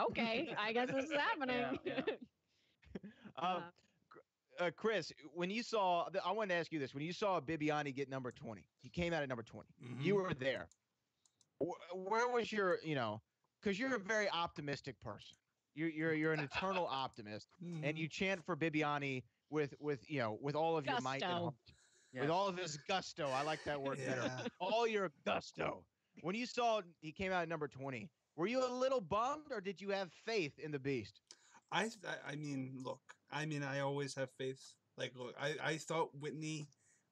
Okay, I guess this is happening. Yeah. Chris, when you saw, I wanted to ask you this. When you saw Bibiani get number 20, he came out at number 20. Mm-hmm. You were there. Where was your, because you're a very optimistic person. You're an eternal optimist, and you chant for Bibiani with all of your might and heart. Yes. With all of his gusto. I like that word better. All your gusto. When you saw he came out at number 20, were you a little bummed, or did you have faith in the beast? I always have faith. I thought Whitney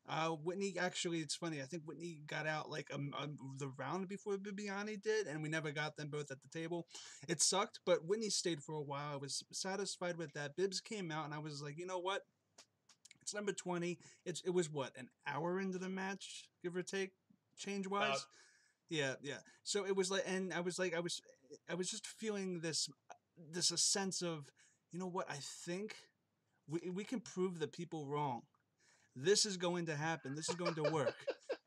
actually, it's funny. I think Whitney got out the round before Bibiani did, and we never got them both at the table. It sucked, but Whitney stayed for a while. I was satisfied with that. Bibbs came out, and I was like, you know what? It's number 20. It was what, an hour into the match, give or take, change wise. Yeah. So it was and I was just feeling this a sense of, you know what, I think we can prove the people wrong. This is going to happen. This is going to work.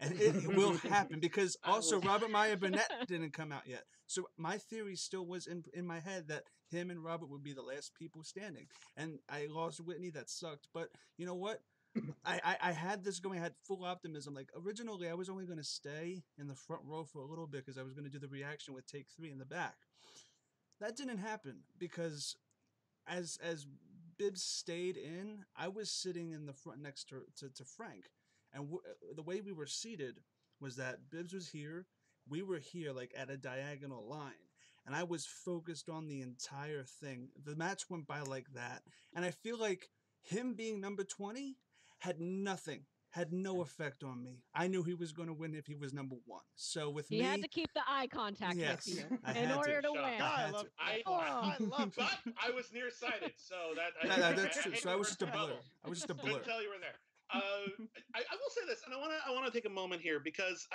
And it will happen because also Robert Meyer Burnett didn't come out yet. So my theory still was in my head that him and Robert would be the last people standing. And I lost Whitney. That sucked. But you know what? I had this going. I had full optimism. Originally, I was only going to stay in the front row for a little bit because I was going to do the reaction with take 3 in the back. That didn't happen because as Bibbs stayed in, I was sitting in the front next to Frank. And the way we were seated was that Bibbs was here. We were here at a diagonal line. And I was focused on the entire thing. The match went by like that. And I feel like him being number 20 had no effect on me. I knew he was going to win if he was number 1. So with me, he had to keep the eye contact with you in order to win. I love, but I was nearsighted, so that's true. So I was just a blur. Couldn't tell you were there. I will say this, and I want to take a moment here because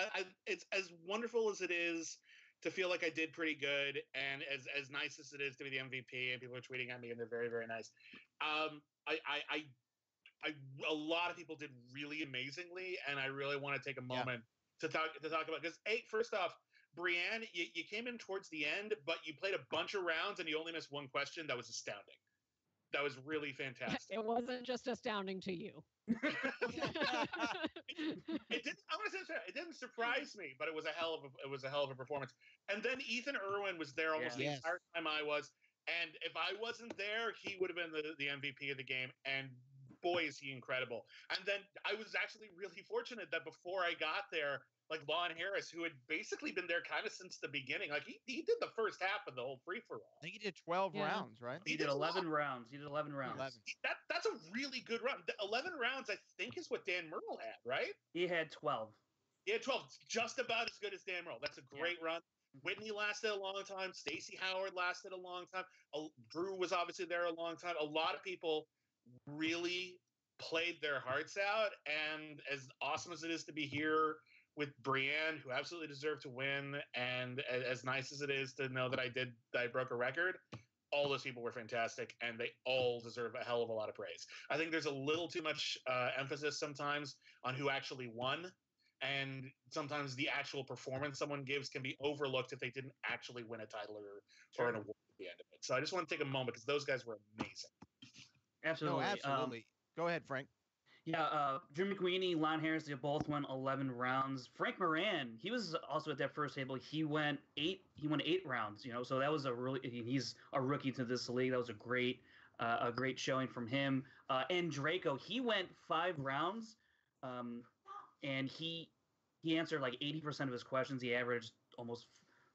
it's as wonderful as it is to feel like I did pretty good, and as nice as it is to be the MVP, and people are tweeting at me, and they're very, very nice. A lot of people did really amazingly, and I really want to take a moment to talk about because first off, Brianne, you came in towards the end, but you played a bunch of rounds and you only missed one question. That was astounding. That was really fantastic. It wasn't just astounding to you. It didn't surprise me, but it was a hell of a performance. And then Ethan Irwin was there almost the entire time I was, and if I wasn't there, he would have been the MVP of the game. And boy, is he incredible. And then I was actually really fortunate that before I got there, Lon Harris, who had basically been there kind of since the beginning, he did the first half of the whole free-for-all. I think he did 12 rounds, right? He did 11 rounds. He did 11 rounds. That's a really good run. The 11 rounds, I think, is what Dan Murrell had, right? He had 12. He had 12. Just about as good as Dan Murrell. That's a great run. Whitney lasted a long time. Stacey Howard lasted a long time. Drew was obviously there a long time. A lot of people really played their hearts out, and as awesome as it is to be here with Brianne, who absolutely deserved to win, and as nice as it is to know that I broke a record, all those people were fantastic, and they all deserve a hell of a lot of praise. I think there's a little too much emphasis sometimes on who actually won, and sometimes the actual performance someone gives can be overlooked if they didn't actually win a title or an award at the end of it. So I just want to take a moment because those guys were amazing. Absolutely. No, absolutely. Go ahead, Frank. Yeah, Drew McWeeny, Lon Harris, they both went 11 rounds. Frank Moran, he was also at that first table. He went 8. He won 8 rounds. So that was he's a rookie to this league. That was a great showing from him. And Draco, he went 5 rounds, and he answered like 80% of his questions. He averaged almost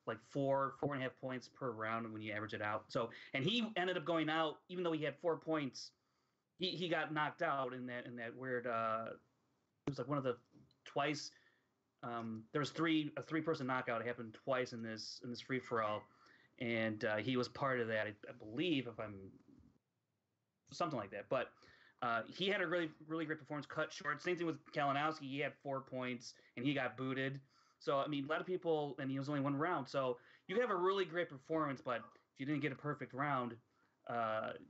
like 4.5 points per round when you average it out. So, and he ended up going out even though he had 4 points. He got knocked out in that weird. It was like one of the twice. There was a 3-person knockout. It happened twice in this free for all, and he was part of that. I believe, if I'm something like that. But he had a really really great performance. Cut short. Same thing with Kalinowski. He had 4 points and he got booted. So I mean, a lot of people, and he was only 1 round. So you could have a really great performance, but if you didn't get a perfect round.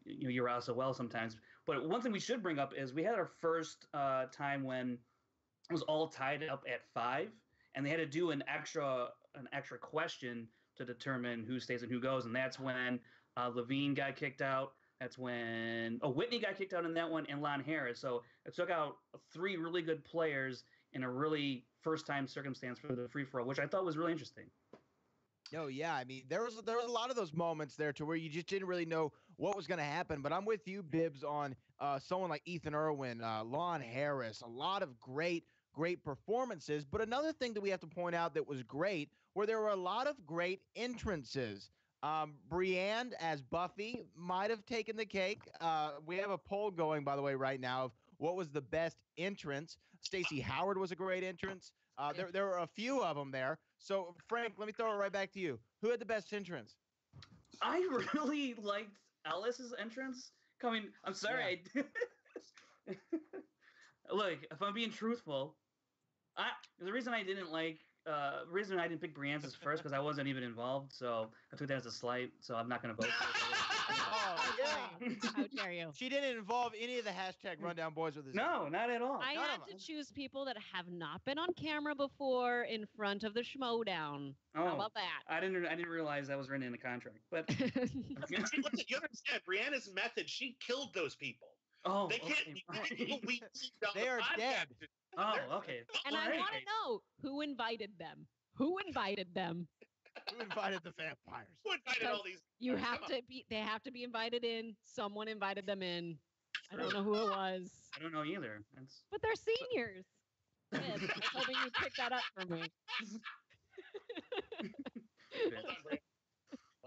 You're out so well sometimes. But one thing we should bring up is we had our first time when it was all tied up at 5, and they had to do an extra question to determine who stays and who goes, and that's when Levine got kicked out. That's when Whitney got kicked out in that one, and Lon Harris. So it took out 3 really good players in a really first-time circumstance for the free-for-all, which I thought was really interesting. Oh yeah, I mean there was a lot of those moments there to where you just didn't really know what was going to happen. But I'm with you, Bibbs, on someone like Ethan Irwin, Lon Harris, a lot of great performances. But another thing that we have to point out that was great, where there were a lot of great entrances. Brienne as Buffy might have taken the cake. We have a poll going, by the way, right now of what was the best entrance. Stacey Howard was a great entrance. There were a few of them there. So, Frank, let me throw it right back to you. Who had the best entrance? I really liked Ellis's entrance. I'm sorry. Yeah. Look, if I'm being truthful, the reason I didn't pick Brienne's first because I wasn't even involved. So I took that as a slight. So I'm not going to vote for it. Oh, yeah. How dare you? She didn't involve any of the hashtag Rundown Boys with this. No, not at all. I had to choose people that have not been on camera before in front of the Schmoedown. How about that? I didn't realize that was written in the contract. But you understand, Brianna's method. She killed those people. Oh, they can't. Okay. They are dead. Oh, okay. And I want to know who invited them. Who invited them? Who invited the vampires? Who invited all these? They have to be invited in. Someone invited them in. I don't know who it was. I don't know either. But they're seniors. Yes, I was hoping you'd pick that up for me.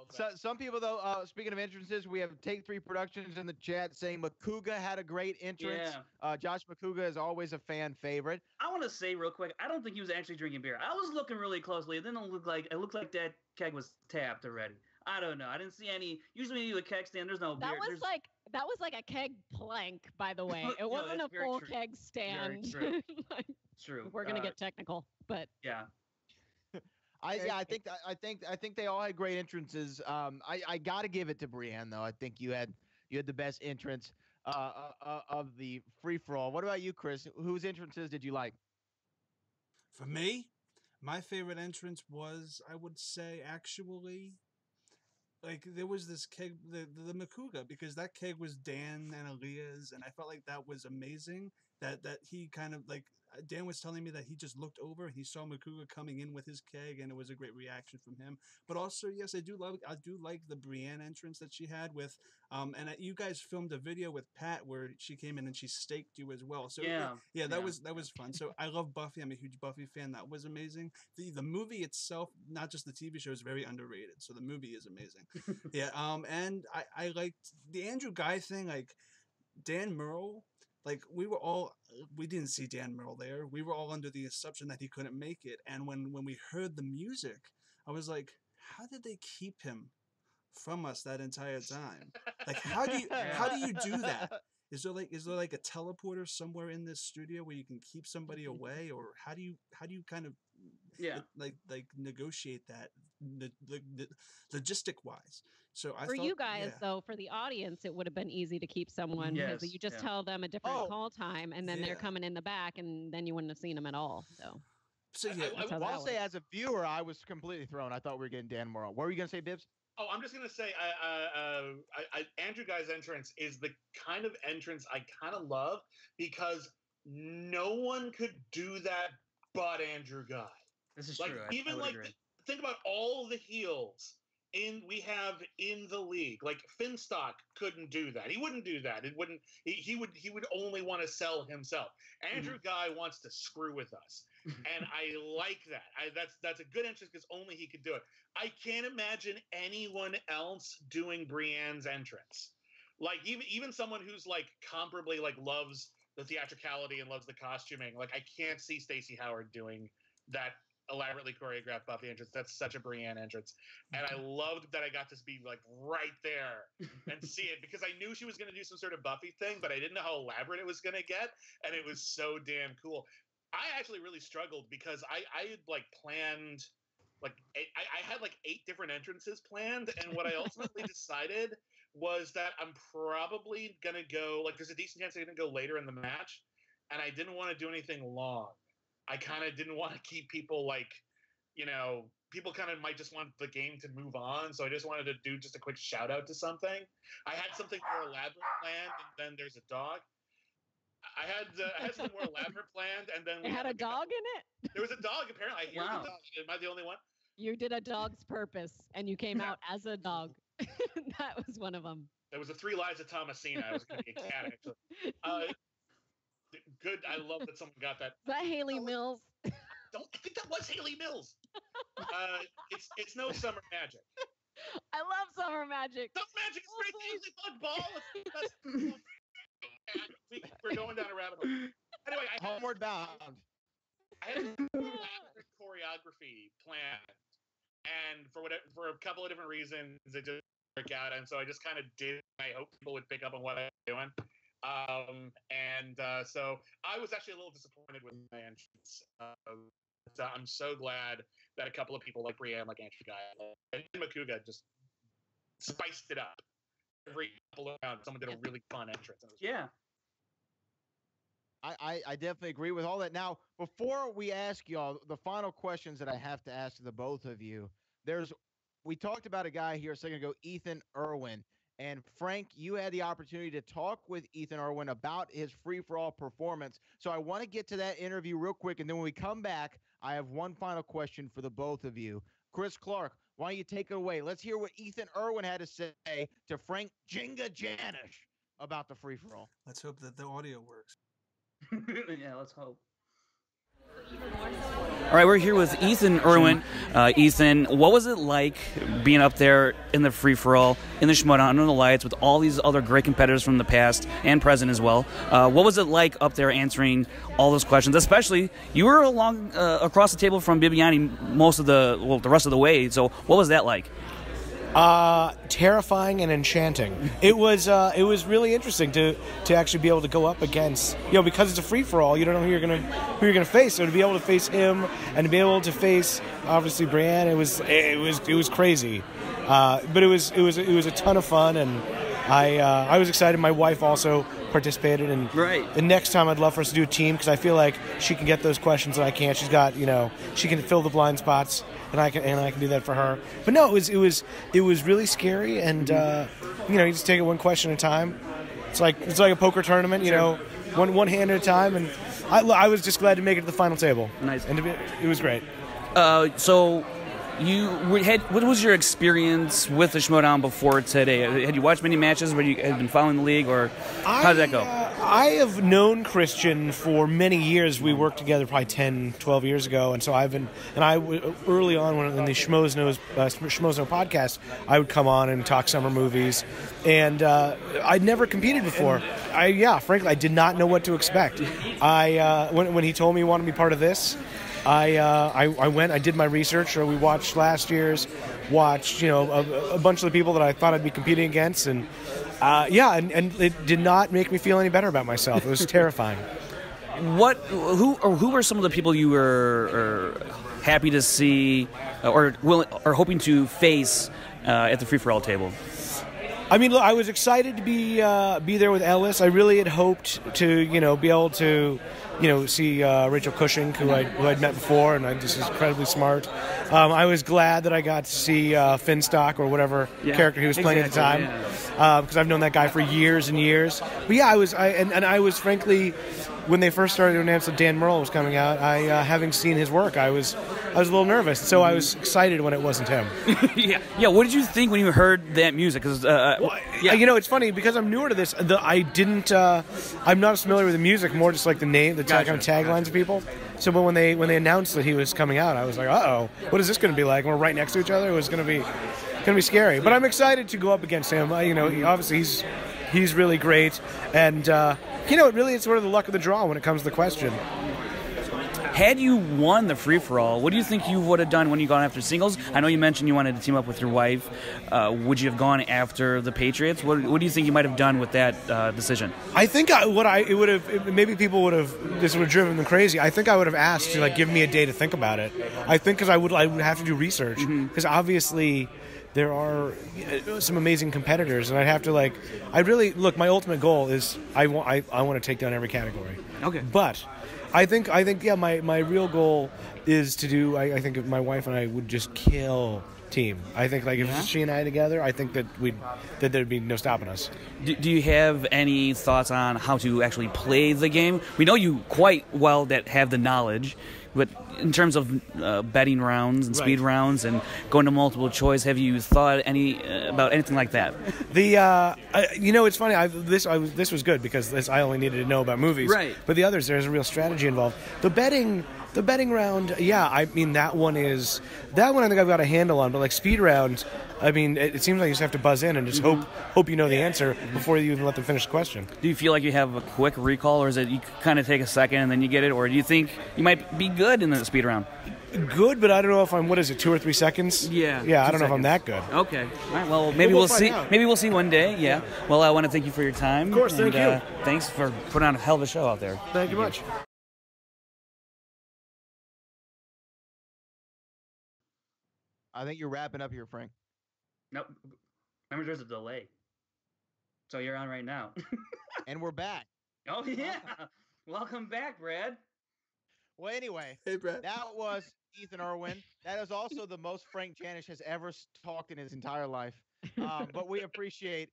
So some people, though, speaking of entrances, we have Take 3 Productions in the chat saying Makuga had a great entrance. Yeah. Josh Makuga is always a fan favorite. I want to say real quick, I don't think he was actually drinking beer. I was looking really closely. It looked like that keg was tapped already. I don't know. I didn't see any. Usually when you do a keg stand, there's no beer. That was like a keg plank, by the way. It wasn't a full keg stand. Very true. True. We're gonna get technical, but yeah. I think they all had great entrances. I got to give it to Brienne though. I think you had the best entrance of the free for all. What about you, Chris? Whose entrances did you like? For me, my favorite entrance was, I would say, actually, like there was this keg, the Makuga, because that keg was Dan and Aaliyah's, and I felt like that was amazing. That he kind of like, Dan was telling me that he just looked over and he saw Makuga coming in with his keg, and it was a great reaction from him. But also, yes, I do like the Brienne entrance that she had with, and you guys filmed a video with Pat where she came in and she staked you as well. So that was fun. So I love Buffy. I'm a huge Buffy fan. That was amazing. The movie itself, not just the TV show, is very underrated. So the movie is amazing. And I liked the Andrew Guy thing, like Dan Murrell. Like we didn't see Dan Murrell there. We were all under the assumption that he couldn't make it. And when we heard the music, I was like, how did they keep him from us that entire time? Like, how do you do that? Is there like a teleporter somewhere in this studio where you can keep somebody away, or how do you kind of like negotiate that logistic wise? So I for thought, you guys though, for the audience, it would have been easy to keep someone because you just tell them a different call time, and then they're coming in the back, and then you wouldn't have seen them at all. So I'll say as a viewer, I was completely thrown. I thought we were getting Dan Morrow. What were you gonna say, Bibbs? Oh, I'm just gonna say, Andrew Guy's entrance is the kind of entrance I kind of love, because no one could do that but Andrew Guy. This is like true. even I would like agree. think about all the heels we have in the league. Like Finstock couldn't do that. He wouldn't do that. It wouldn't. He would only want to sell himself. Andrew Guy wants to screw with us, and I like that. That's a good entrance because only he could do it. I can't imagine anyone else doing Brienne's entrance. Like even someone who's like comparably like loves the theatricality and loves the costuming. Like I can't see Stacey Howard doing that elaborately choreographed Buffy entrance. That's such a Brienne entrance, and I loved that I got to be like right there and see it because I knew she was going to do some sort of Buffy thing, but I didn't know how elaborate it was going to get, and it was so damn cool. I actually really struggled because I had like planned like I had like 8 different entrances planned, and what I ultimately decided was that I'm probably gonna go like there's a decent chance I'm gonna go later in the match, and I didn't want to do anything long. I kind of didn't want to keep people like, you know, people kind of might just want the game to move on. So I just wanted to do just a quick shout out to something. I had something more elaborate planned, and then there's a dog. I had something more elaborate planned, and then It had a dog in it? There was a dog, apparently. I hear the dog. Am I the only one? You did a dog's purpose, and you came out as a dog. That was one of them. There was a 3 Lives of Thomasina. I was going to be a cat, actually. Good. I love that someone got that. Is that Haley Mills? I think that was Haley Mills. It's no Summer Magic. I love Summer Magic. Summer Magic is great. Haley Bug Ball. We're going down a rabbit hole. Anyway, Homeward Bound. I had an elaborate choreography planned, and for a couple of different reasons, it just didn't work out. And so I just kind of did. I hope people would pick up on what I'm doing. So I was actually a little disappointed with my entrance. So I'm so glad that a couple of people like Brienne, like Andrew Guy, and Makuga just spiced it up. Every couple of rounds, someone did a really fun entrance. Yeah. I definitely agree with all that. Now, before we ask y'all the final questions that I have to ask the both of you, we talked about a guy here a second ago, Ethan Irwin. And Frank, you had the opportunity to talk with Ethan Irwin about his free-for-all performance. So I want to get to that interview real quick. And then when we come back, I have one final question for the both of you. Chris Clark, why don't you take it away? Let's hear what Ethan Irwin had to say to Frank Janisch about the free-for-all. Let's hope that the audio works. Yeah, let's hope. All right, we're here with Ethan Irwin. Ethan, what was it like being up there in the free-for-all, in the Schmoedown, under the lights, with all these other great competitors from the past and present as well? What was it like up there answering all those questions? Especially, you were along across the table from Bibiani the rest of the way. So what was that like? Terrifying and enchanting. It was really interesting to actually be able to go up against, because it's a free for all. You don't know who you're gonna face. So to be able to face him and to be able to face obviously Brienne, it was crazy. But it was a ton of fun, and I was excited. My wife also participated, and right. The next time I'd love for us to do a team because I feel like she can get those questions that I can't. She's got she can fill the blind spots. And I can do that for her. But no, it was really scary, and you just take it one question at a time. It's like a poker tournament, one hand at a time. And I was just glad to make it to the final table. Nice, and it was great. So what was your experience with the Schmoedown before today? Had you watched many matches where you had been following the league, or how did that go? I have known Christian for many years. We worked together probably 10, 12 years ago, and so early on when in the Schmoedown podcast, I would come on and talk summer movies, and I'd never competed before. Frankly, I did not know what to expect. When he told me he wanted to be part of this, I went. I did my research. We watched last year's. Watched a bunch of the people that I thought I'd be competing against, and and it did not make me feel any better about myself. It was terrifying. Who were some of the people you were happy to see or hoping to face at the free for all table? I mean, look, I was excited to be there with Ellis. I really had hoped to be able to see Rachel Cushing, who I'd met before, and just incredibly smart. I was glad that I got to see Finstock or whatever character he was playing at the time, because I've known that guy for years and years. But I was frankly when they first started to announce that Dan Merle was coming out, I having seen his work, I was a little nervous. So I was excited when it wasn't him. Yeah. What did you think when you heard that music? Because it's funny because I'm newer to this. I'm not as familiar with the music, more just like the name, the kind of taglines of people. So, but when they announced that he was coming out, I was like, uh-oh, what is this going to be like? We're right next to each other. It was going to be scary. But I'm excited to go up against him. Obviously he's really great, and it's sort of the luck of the draw when it comes to the question. Had you won the free-for-all, what do you think you would have done when you gone after singles? I know you mentioned you wanted to team up with your wife. Would you have gone after the Patriots? What do you think you might have done with that decision? I think maybe people would have, this would have driven them crazy. I think I would have asked to give me a day to think about it. I think because I would have to do research, because obviously there are some amazing competitors, and I'd have to my ultimate goal is I want to take down every category. Okay. But I think my real goal is to do. I think if my wife and I would just kill team. I think if she and I together, I think that there'd be no stopping us. Do you have any thoughts on how to actually play the game? We know you quite well that have the knowledge, but in terms of betting rounds and speed rounds and going to multiple choice, have you thought about anything like that? It's funny. This was good because I only needed to know about movies. Right. But the others, there's a real strategy involved. The betting round, that one I think I've got a handle on. But speed round, it seems like you just have to buzz in and just hope you know the answer before you even let them finish the question. Do you feel like you have a quick recall, or is it you kind of take a second and then you get it, or do you think you might be good in the speed round? Good, but I don't know if I'm, 2 or 3 seconds? Yeah. Yeah, I don't know if I'm that good. Okay. All right, well, maybe we'll see. Maybe we'll see one day, yeah. Well, I want to thank you for your time. Of course, thank you. Thanks for putting on a hell of a show out there. Thank you much. I think you're wrapping up here, Frank. Nope. Remember, there's a delay. So you're on right now. And we're back. Oh, yeah. Welcome back, Brad. Well, anyway, Hey, Brad. that was Ethan Irwin. That is also the most Frank Janisch has ever talked in his entire life. But we appreciate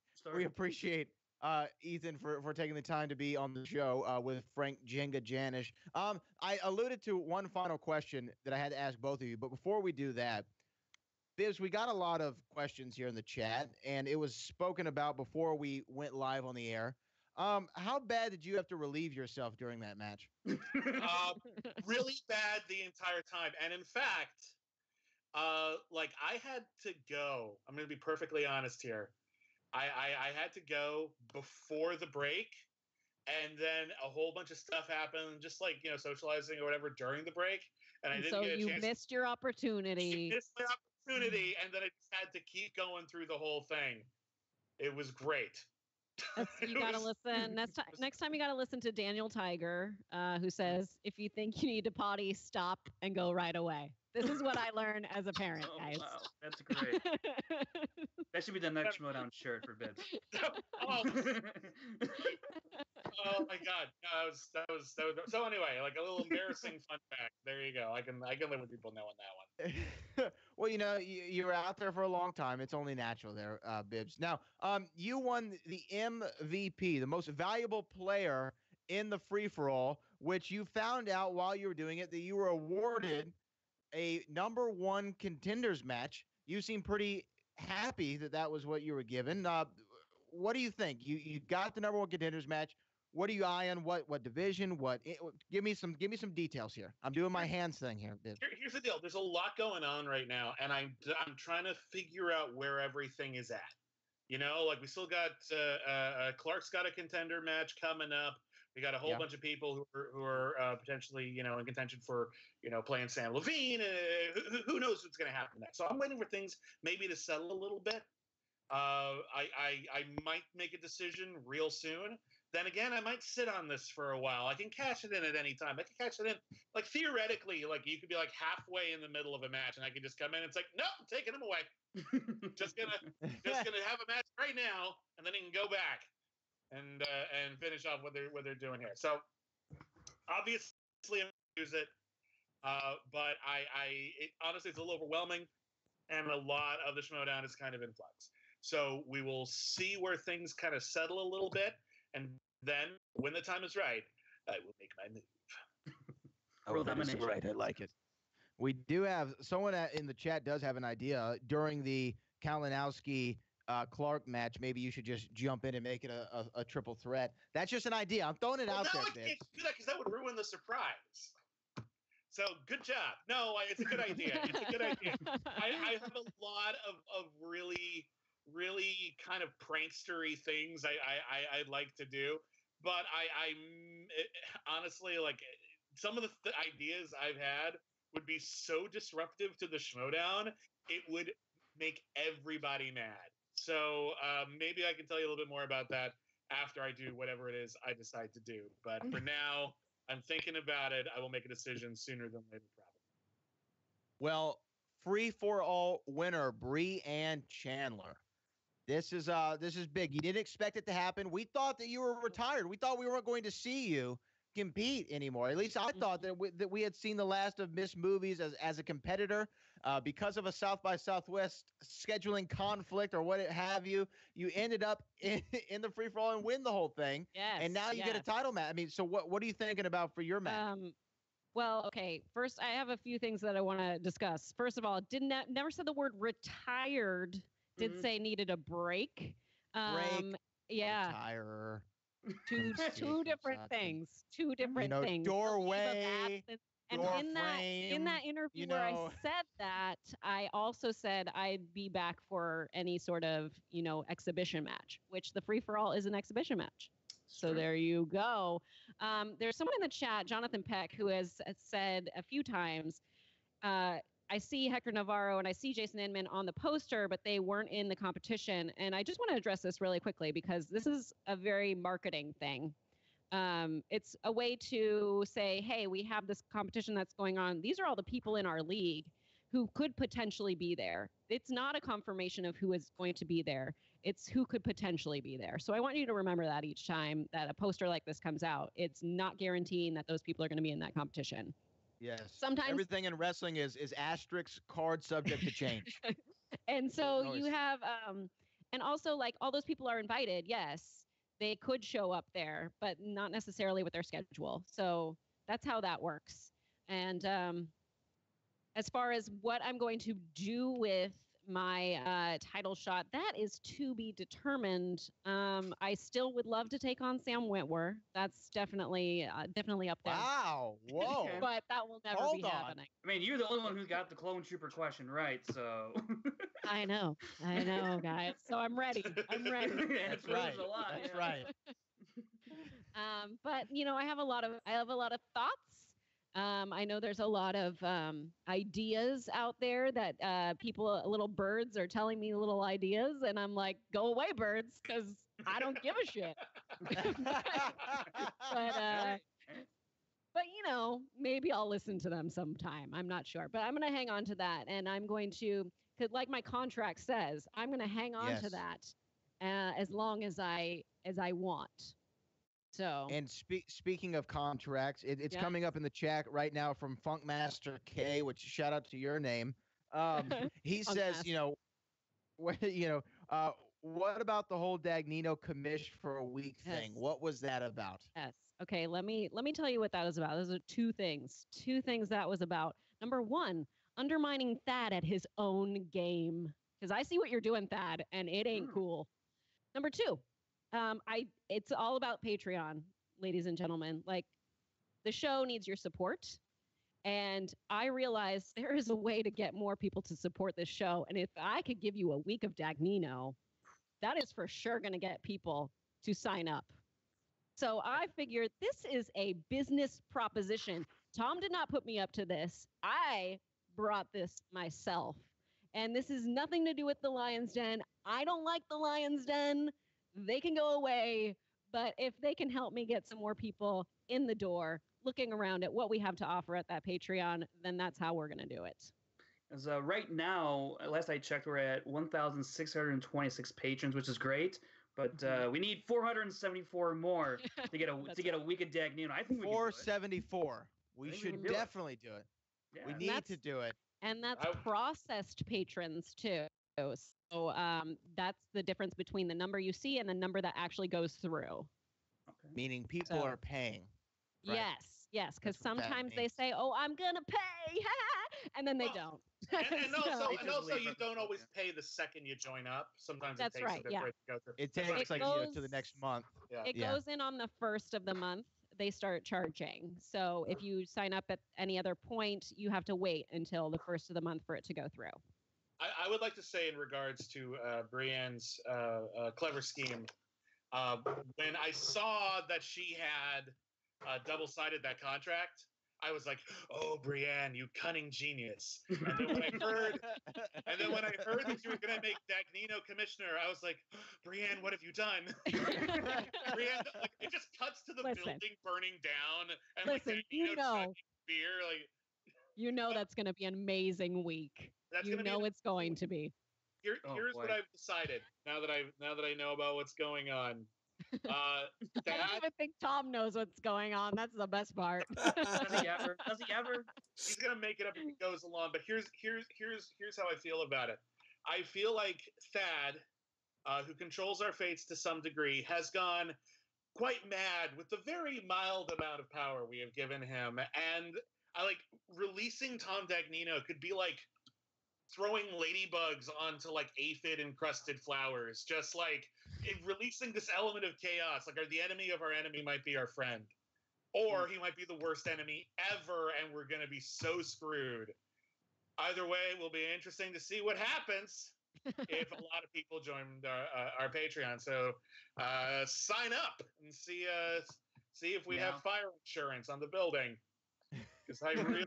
Ethan for taking the time to be on the show with Frank Jenga Janisch. I alluded to one final question that I had to ask both of you, but before we do that, Biz, we got a lot of questions here in the chat, and it was spoken about before we went live on the air. How bad did you have to relieve yourself during that match? Really bad the entire time. And in fact, I had to go. I'm going to be perfectly honest here. I had to go before the break, and then a whole bunch of stuff happened, just socializing or whatever during the break. And I didn't get a chance. Missed your opportunity. Missed my opportunity, and then I just had to keep going through the whole thing. It was great. You gotta listen. Next time you gotta listen to Daniel Tiger, who says, "If you think you need to potty, stop and go right away." This is what I learned as a parent, guys. Wow, that's great. That should be the next Schmoedown shirt for Bibbs. Oh my God, that was so. Anyway, a little embarrassing fun fact. There you go. I can live with people knowing that one. Well, you were out there for a long time. It's only natural there, Bibbs. Now, you won the MVP, the most valuable player in the free-for-all, which you found out while you were doing it that you were awarded a #1 contenders match. You seem pretty happy that was what you were given. What do you think? You got the #1 contenders match. What are you eyeing? What division? Give me some details here. I'm doing my hands thing here. Here's the deal. There's a lot going on right now, and I'm trying to figure out where everything is at. We still got Clark's got a contender match coming up. We got a whole bunch of people who are potentially in contention for playing Sam Levine. Who knows what's going to happen next? So I'm waiting for things maybe to settle a little bit. I might make a decision real soon. Then again, I might sit on this for a while. I can cash it in at any time. I can cash it in, theoretically, you could be halfway in the middle of a match, and I can just come in and it's no, I'm taking him away. just gonna have a match right now, and then he can go back and finish off what they're doing here. So obviously, I'm gonna use it, but honestly, it's a little overwhelming, and a lot of the Schmoedown is kind of in flux. So we will see where things kind of settle a little bit. And then, when the time is right, I will make my move. World that is domination. right. I like it. We do have someone in the chat does have an idea during the Kalinowski Clark match. Maybe you should just jump in and make it a triple threat. That's just an idea. I'm throwing it out there, I can't Vince. do that because that would ruin the surprise. So good job. No, it's a good idea. It's a good idea. I have a lot of really, really kind of prankstery things I'd like to do, but honestly, like, some of the ideas I've had would be so disruptive to the Schmoedown, it would make everybody mad. So maybe I can tell you a little bit more about that after I do whatever it is I decide to do. But for now, I'm thinking about it. I will make a decision sooner than later, probably. Well, free for all winner Bree Ann Chandler. This is big. You didn't expect it to happen. We thought that you were retired. We thought we weren't going to see you compete anymore. At least I thought that we had seen the last of Miss Movies as a competitor because of a South by Southwest scheduling conflict or what have you. You ended up in the free for all and win the whole thing. Yes. And now you get a title match. I mean, so what are you thinking about for your match? Well, okay. First, I have a few things that I want to discuss. First of all, never said the word retired. Did say needed a break. Yeah. Retire. Two different things. Two different things. Doorway. And in that interview where I said that, I also said I'd be back for any sort of, exhibition match, which the free for all is an exhibition match. So there you go. There's someone in the chat, Jonathan Peck, who has said a few times, I see Hector Navarro and I see Jason Inman on the poster, but they weren't in the competition. And I just want to address this really quickly because this is a very marketing thing. It's a way to say, hey, we have this competition that's going on. These are all the people in our league who could potentially be there. It's not a confirmation of who is going to be there. It's who could potentially be there. So I want you to remember that each time that a poster like this comes out. It's not guaranteeing that those people are going to be in that competition. Yes. Sometimes everything in wrestling is asterisk card subject to change. And so you have, and also like all those people are invited. Yes, they could show up there, but not necessarily with their schedule. So that's how that works. And as far as what I'm going to do with my title shot, that is to be determined. I still would love to take on Sam Wentworth. That's definitely up there. Wow. Whoa. But that will never be happening. I mean, you're the only one who got the clone trooper question right, so. I know, guys. So I'm ready. That's right. That's right. But I have a lot of thoughts. I know there's a lot of ideas out there that little birds are telling me little ideas, and I'm like, go away, birds, because I don't give a shit. But maybe I'll listen to them sometime. I'm not sure, but I'm going to hang on to that, and I'm going to, because like my contract says, I'm going to hang on to that as long as I want. So. And speaking of contracts, it's coming up in the chat right now from Funkmaster K, which shout out to your name. He says, what about the whole Dagnino commish for a week thing? What was that about? Yes. Okay. Let me tell you what that is about. Those are two things that was about. Number one, undermining Thad at his own game. Because I see what you're doing, Thad, and it ain't cool. Number two, it's all about Patreon, ladies and gentlemen. Like, the show needs your support. And I realized there is a way to get more people to support this show. And if I could give you a week of Dagnino, that is for sure going to get people to sign up. So I figured this is a business proposition. Tom did not put me up to this. I brought this myself. And this is nothing to do with the Lion's Den. I don't like the Lion's Den. They can go away. But if they can help me get some more people in the door, looking around at what we have to offer at that Patreon, then that's how we're going to do it. As right now, last I checked, we're at 1,626 patrons, which is great. But we need 474 more to get a week of Dagnino. I think 474. We should definitely do it. Yeah. We need to do it. And that's processed patrons too. So that's the difference between the number you see and the number that actually goes through. Okay. Meaning people are paying. Right. Yes, because That's what that sometimes they means. say, "Oh, I'm gonna pay," and then they don't. And So- also you don't always pay the second you join up. Sometimes That's it takes right, a bit yeah. for it to go through. It That's what takes I like mean. to the next month. Yeah. It Yeah. goes in on the first of the month. They start charging. So if you sign up at any other point, you have to wait until the first of the month for it to go through. I would like to say in regards to Brienne's clever scheme, when I saw that she had double-sided that contract, I was like, "Oh, Brienne, you cunning genius!" And then when I heard that you were going to make Dagnino commissioner, I was like, "Brienne, what have you done?" Brienne, like, it just cuts to the building burning down, and Listen, like you Dagnino know. chugging beer, like. You know that's going to be an amazing week. That's You gonna be know an it's going to be. Here's boy. what I've decided now that I know about what's going on. I don't even think Tom knows what's going on. That's the best part. Does he ever? Does he ever? He's gonna make it up as he goes along. But here's how I feel about it. I feel like Thad, who controls our fates to some degree, has gone quite mad with the very mild amount of power we have given him, and I like releasing Tom Dagnino could be like throwing ladybugs onto like aphid encrusted flowers, just like releasing this element of chaos. Like, the enemy of our enemy might be our friend, or he might be the worst enemy ever, and we're gonna be so screwed. Either way, it will be interesting to see what happens if a lot of people join our Patreon. So sign up and see if we have fire insurance on the building. Because I'm really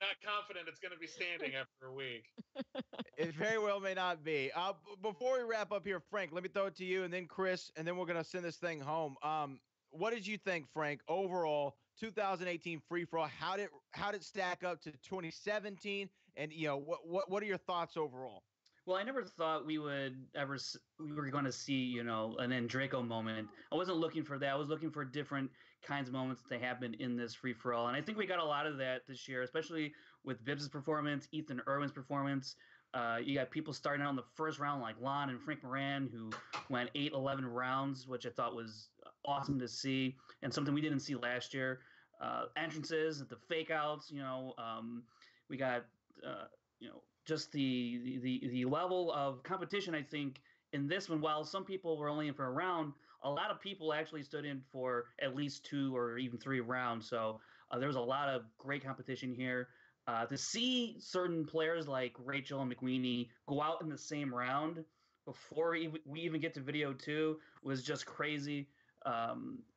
not confident it's going to be standing after a week. It very well may not be. Before we wrap up here, Frank, let me throw it to you, and then Chris, and then we're going to send this thing home. What did you think, Frank, overall, 2018 free-for-all? How did it stack up to 2017? And, what are your thoughts overall? Well, I never thought we were going to see, an Andraco moment. I wasn't looking for that. I was looking for different kinds of moments to happen in this free-for-all. And I think we got a lot of that this year, especially with Bibbs' performance, Ethan Irwin's performance. You got people starting out in the first round like Lon and Frank Moran, who went 8-11 rounds, which I thought was awesome to see, and something we didn't see last year. Entrances, the fake-outs, we got, just the level of competition, I think, in this one, while some people were only in for a round, a lot of people actually stood in for at least 2 or even 3 rounds. So there was a lot of great competition here. To see certain players like Rachel and McWeeny go out in the same round before we even get to video 2 was just crazy.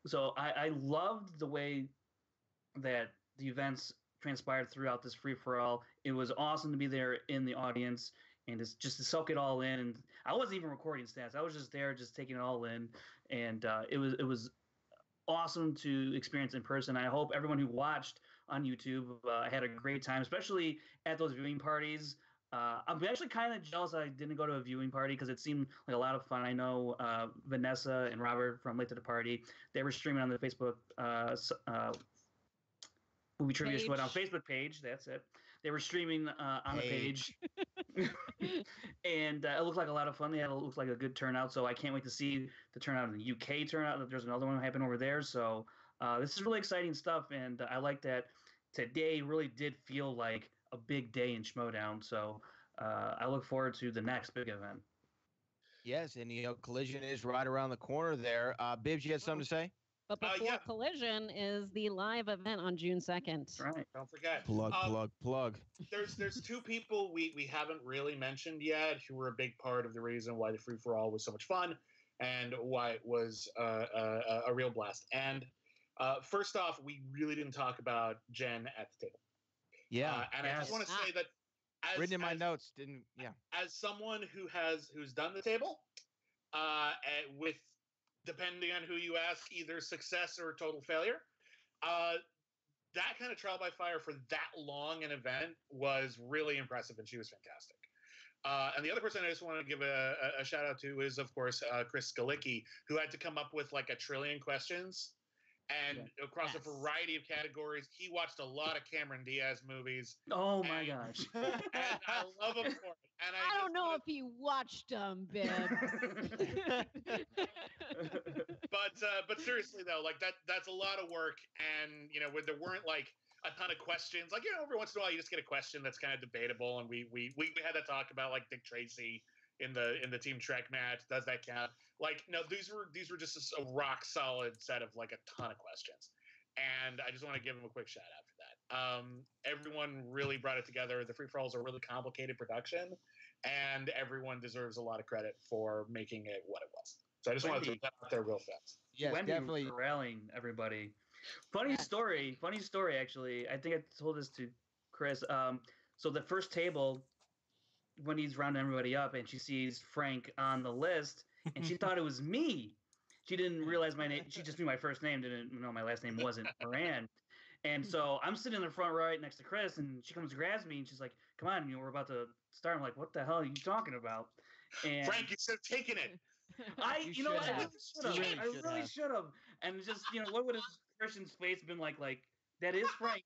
So I loved the way that the events transpired throughout this free-for-all. It was awesome to be there in the audience and just to soak it all in. And I wasn't even recording stats. I was just there, just taking it all in. And it was awesome to experience in person. I hope everyone who watched on YouTube had a great time, especially at those viewing parties. I'm actually kind of jealous I didn't go to a viewing party because it seemed like a lot of fun. I know Vanessa and Robert from Late to the Party, they were streaming on the Facebook Movie Trivia Schmoedown Facebook page. That's it. They were streaming on the page. And it looked like a lot of fun. It looked like a good turnout. So I can't wait to see the turnout in the UK turnout. There's another one happening over there. So this is really exciting stuff. And I like that today really did feel like a big day in Schmoedown. So I look forward to the next big event. Yes, and Collision is right around the corner there. Bibbs, you had something to say? But before Collision is the live event on June 2nd. Right. Don't forget. Plug. There's 2 people we haven't really mentioned yet who were a big part of the reason why the free-for-all was so much fun and why it was a real blast. And first off, we really didn't talk about Jen at the table. Yeah. And I just want to say that written in my notes, as someone who's done the table, with, depending on who you ask, either success or total failure, that kind of trial by fire for that long an event was really impressive, and she was fantastic. And the other person I just want to give a shout out to is, of course, Chris Skalicki, who had to come up with like 1 trillion questions and across a variety of categories. He watched a lot of Cameron Diaz movies. Oh my gosh! And I love him for it. And I don't know if you watched them, Bibbs. but seriously though, like that's a lot of work, and where there weren't like a ton of questions. Like every once in a while you just get a question that's kind of debatable, and we had that talk about like Dick Tracy in the Team Trek match. Does that count? Like, no, these were just a rock solid set of like a ton of questions. And I just want to give him a quick shout out for that. Everyone really brought it together. The Free For All is a really complicated production, and everyone deserves a lot of credit for making it what it was. So I just want to throw that out there real fast. Yes, Wendy definitely rallying everybody. Funny story actually. I think I told this to Chris. So the first table, when he's rounding everybody up and she sees Frank on the list and she thought it was me. She didn't realize my name. She just knew my first name, didn't know my last name wasn't Moran. And so I'm sitting in the front right next to Chris, and she comes and grabs me and she's like, come on, we're about to start. I'm like, what the hell are you talking about? And Frank, you should have taken it. I really should have. And just, what would his Christian's face been like that is Frank,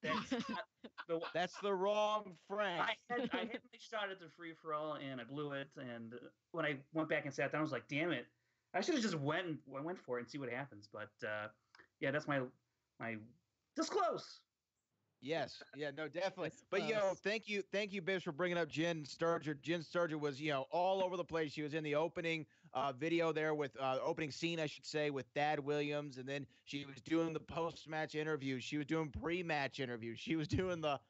but that's the wrong Frank. I hit my shot at the Free For All and I blew it. And when I went back and sat down, I was like, damn it, I should have just went for it and see what happens. But yeah, that's my this close. Yes. Yeah, no, definitely. But, thank you, Bibbs, for bringing up Jen Sturger. Jen Sturger was, all over the place. She was in the opening video there with opening scene, I should say, with Thad Williams. And then she was doing the post-match interviews. She was doing pre-match interviews. She was doing the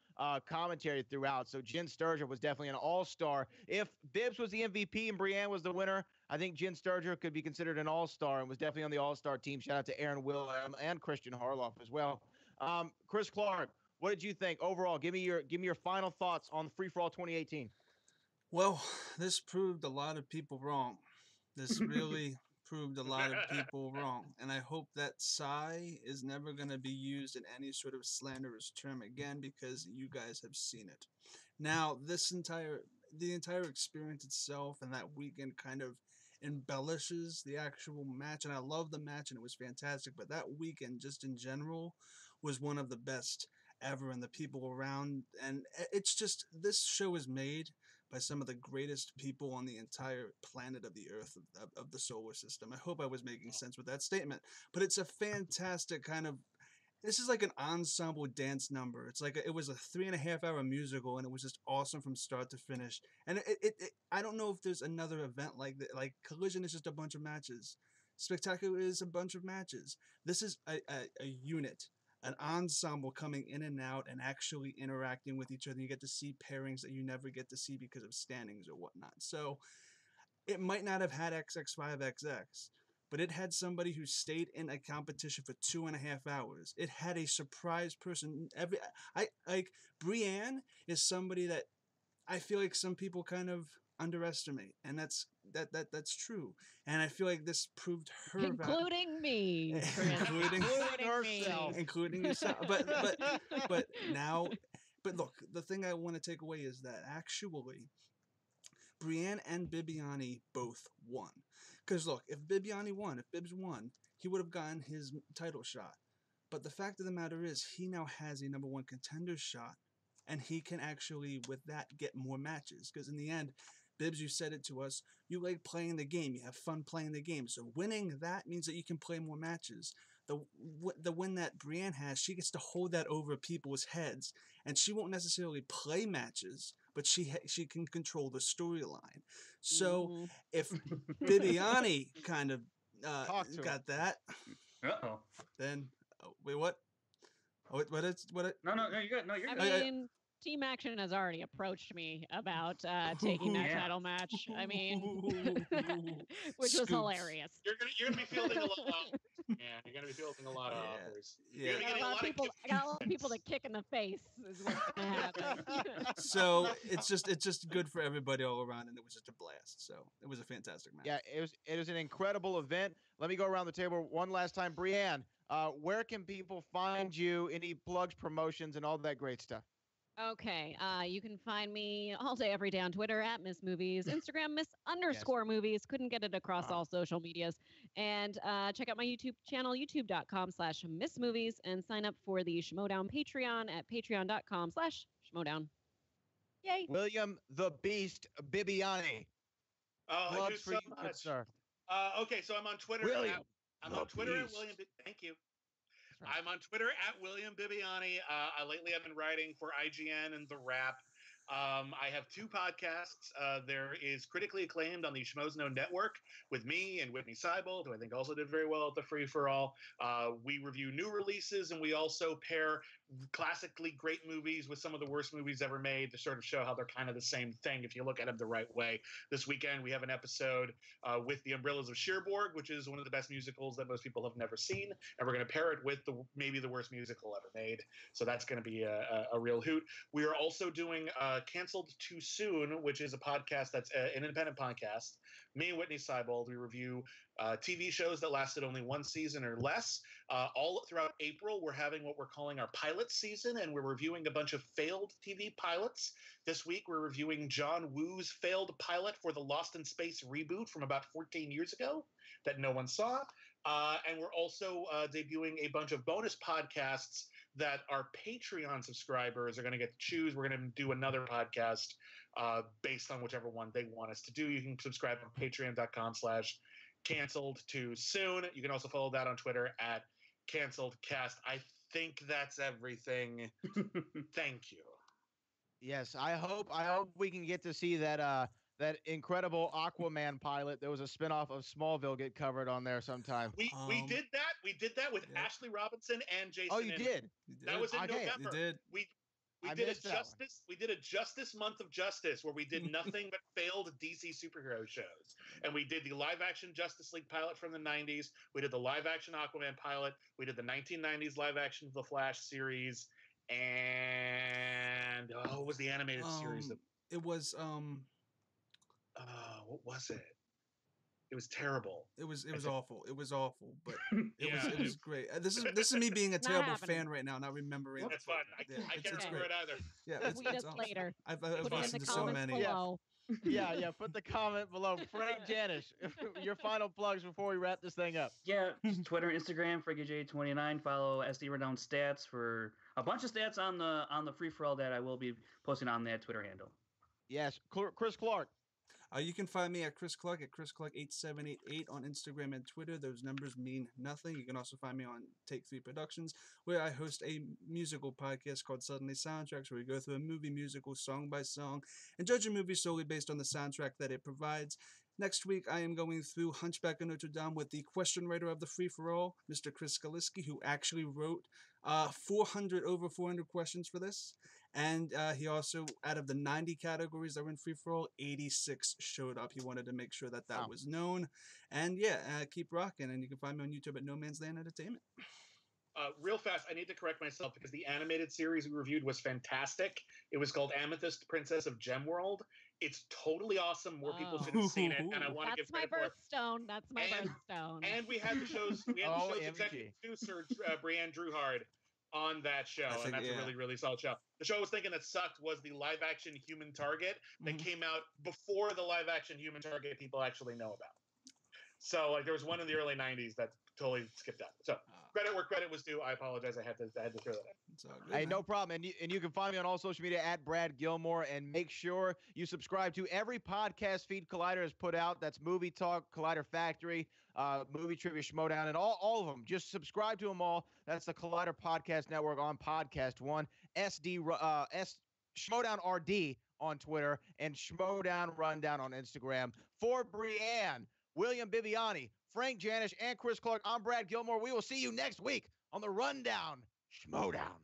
commentary throughout. So Jen Sturger was definitely an all-star. If Bibbs was the MVP and Brienne was the winner, I think Jen Sturger could be considered an all-star and was definitely on the all-star team. Shout out to Aaron Will and Christian Harloff as well. Chris Clark, what did you think overall? Give me your final thoughts on Free For All 2018. Well, this proved a lot of people wrong. This really proved a lot of people wrong. And I hope that sigh is never going to be used in any sort of slanderous term again, because you guys have seen it. Now, the entire experience itself and that weekend kind of embellishes the actual match. And I love the match and it was fantastic. But that weekend, just in general, was one of the best ever, and the people around, and it's just, this show is made by some of the greatest people on the entire planet of the earth, of the solar system. I hope I was making sense with that statement, but it's a fantastic kind of, this is like an ensemble dance number. It's like it was a 3.5 hour musical, and it was just awesome from start to finish. And I don't know if there's another event like that. Like Collision is just a bunch of matches. Spectacular is a bunch of matches. This is a unit, an ensemble coming in and out and actually interacting with each other. You get to see pairings that you never get to see because of standings or whatnot. So it might not have had XX5XX, but it had somebody who stayed in a competition for 2.5 hours. It had a surprise person. Brienne is somebody that I feel like some people kind of underestimate, and that's true. And I feel like this proved her, including me, including herself, including yourself. But look, the thing I want to take away is that actually Brienne and Bibbiani both won. Because look, if Bibbs won, he would have gotten his title shot. But the fact of the matter is, he now has a #1 contender shot, and he can actually, with that, get more matches. Because in the end, Bibbs, you said it to us, you like playing the game. You have fun playing the game. So winning that means that you can play more matches. The win that Brienne has, she gets to hold that over people's heads. And she won't necessarily play matches, but she can control the storyline. So if Bibbiani kind of got that, then, wait, what? Oh, what? No, you're good. No, you're good. I mean, Team Action has already approached me about taking that title match. I mean, which was hilarious. You're gonna be fielding a lot of offers. Yeah, you're gonna be fielding a lot of offers. Yeah. I got a lot of people to kick in the face is what's gonna happen. So it's just good for everybody all around, and it was just a blast. So it was a fantastic match. Yeah, it was an incredible event. Let me go around the table one last time. Brienne, where can people find you? Any plugs, promotions, and all that great stuff? Okay, you can find me all day, every day on Twitter at Miss Movies, Instagram Miss_movies. Couldn't get it across all social medias. And check out my YouTube channel, youtube.com/Miss Movies, and sign up for the Schmoedown Patreon at patreon.com/Schmoedown. Yay! William the Beast Bibiani. Oh, I do Plugs for so you, good much. sir. Okay, so I'm on Twitter. William I'm the on Twitter Beast. at William. Thank you. That's right. I'm on Twitter at William Bibiani. Lately, I've been writing for IGN and The Wrap. I have 2 podcasts. There is Critically Acclaimed on the Schmoedown Network with me and Whitney Seibold, who I think also did very well at the Free For All. We review new releases, and we also pair classically great movies with some of the worst movies ever made to sort of show how they're kind of the same thing if you look at them the right way. This weekend, we have an episode with The Umbrellas of Cherbourg, which is one of the best musicals that most people have never seen, and we're going to pair it with maybe the worst musical ever made. So that's going to be a real hoot. We are also doing Canceled Too Soon, which is a podcast that's an independent podcast. Me and Whitney Seibold, we review TV shows that lasted only 1 season or less. All throughout April, we're having what we're calling our pilot season, and we're reviewing a bunch of failed TV pilots. This week, we're reviewing John Woo's failed pilot for the Lost in Space reboot from about 14 years ago that no one saw. And we're also debuting a bunch of bonus podcasts that our Patreon subscribers are going to get to choose. We're going to do another podcast based on whichever one they want us to do. You can subscribe on patreon.com/canceled too soon. You can also follow that on Twitter at canceledcast. I think that's everything. Thank you. Yes, I hope we can get to see that that incredible Aquaman pilot. There was a spinoff of Smallville get covered on there sometime. We did that. We did that with Ashley Robinson and Jason. Oh, you did? That was in November. You did. We did a Justice. We did a Justice Month of Justice where we did nothing but failed DC superhero shows, and we did the live-action Justice League pilot from the '90s. We did the live-action Aquaman pilot. We did the 1990s live-action The Flash series, and what was the animated series? It was what was it? It was terrible. It was awful. It was awful, but it was great. This is me being a Not terrible happening. fan right now, not remembering. That's fine. I can't remember it either. Yeah, Tweet us awesome. later. I've Put it in listened the to so comments many. below. Yeah. Put the comment below. Frank Janisch, your final plugs before we wrap this thing up. Yeah, Twitter, Instagram, FrankieJ29. Follow SD Rundown Stats for a bunch of stats on the free for all that I will be posting on that Twitter handle. Yes, Chris Clark. You can find me at Chris Clark at ChrisClark8788 on Instagram and Twitter. Those numbers mean nothing. You can also find me on Take 3 Productions, where I host a musical podcast called Suddenly Soundtracks, where we go through a movie musical song by song and judge a movie solely based on the soundtrack that it provides. Next week, I am going through Hunchback of Notre Dame with the question writer of the Free-For-All, Mr. Chris Skaliski, who actually wrote over 400 questions for this. And he also, out of the 90 categories that were in Free-For-All, 86 showed up. He wanted to make sure that was known. And keep rocking. And you can find me on YouTube at No Man's Land Entertainment. Real fast, I need to correct myself because the animated series we reviewed was fantastic. It was called Amethyst Princess of Gemworld. It's totally awesome. More people should have seen it, and I want to give credit for it. That's my birthstone. And we had the show's executive producer, Brianne Druhard, on that show, and that's a really, really solid show. The show I was thinking that sucked was the live-action Human Target that came out before the live-action Human Target people actually know about. So there was one in the early '90s that totally skipped out. So credit where credit was due. I apologize. I had to throw that in. It's all good, Hey, man. no problem. And you can find me on all social media at Brad Gilmore, and make sure you subscribe to every podcast feed Collider has put out. That's Movie Talk, Collider Factory, Movie Trivia Schmoedown, and all of them. Just subscribe to them all. That's the Collider Podcast Network on Podcast One, Schmoedown RD on Twitter, and Schmoedown Rundown on Instagram. For Brianne, William Bibiani, Frank Janisch, and Chris Clark, I'm Brad Gilmore. We will see you next week on the Rundown Schmoedown.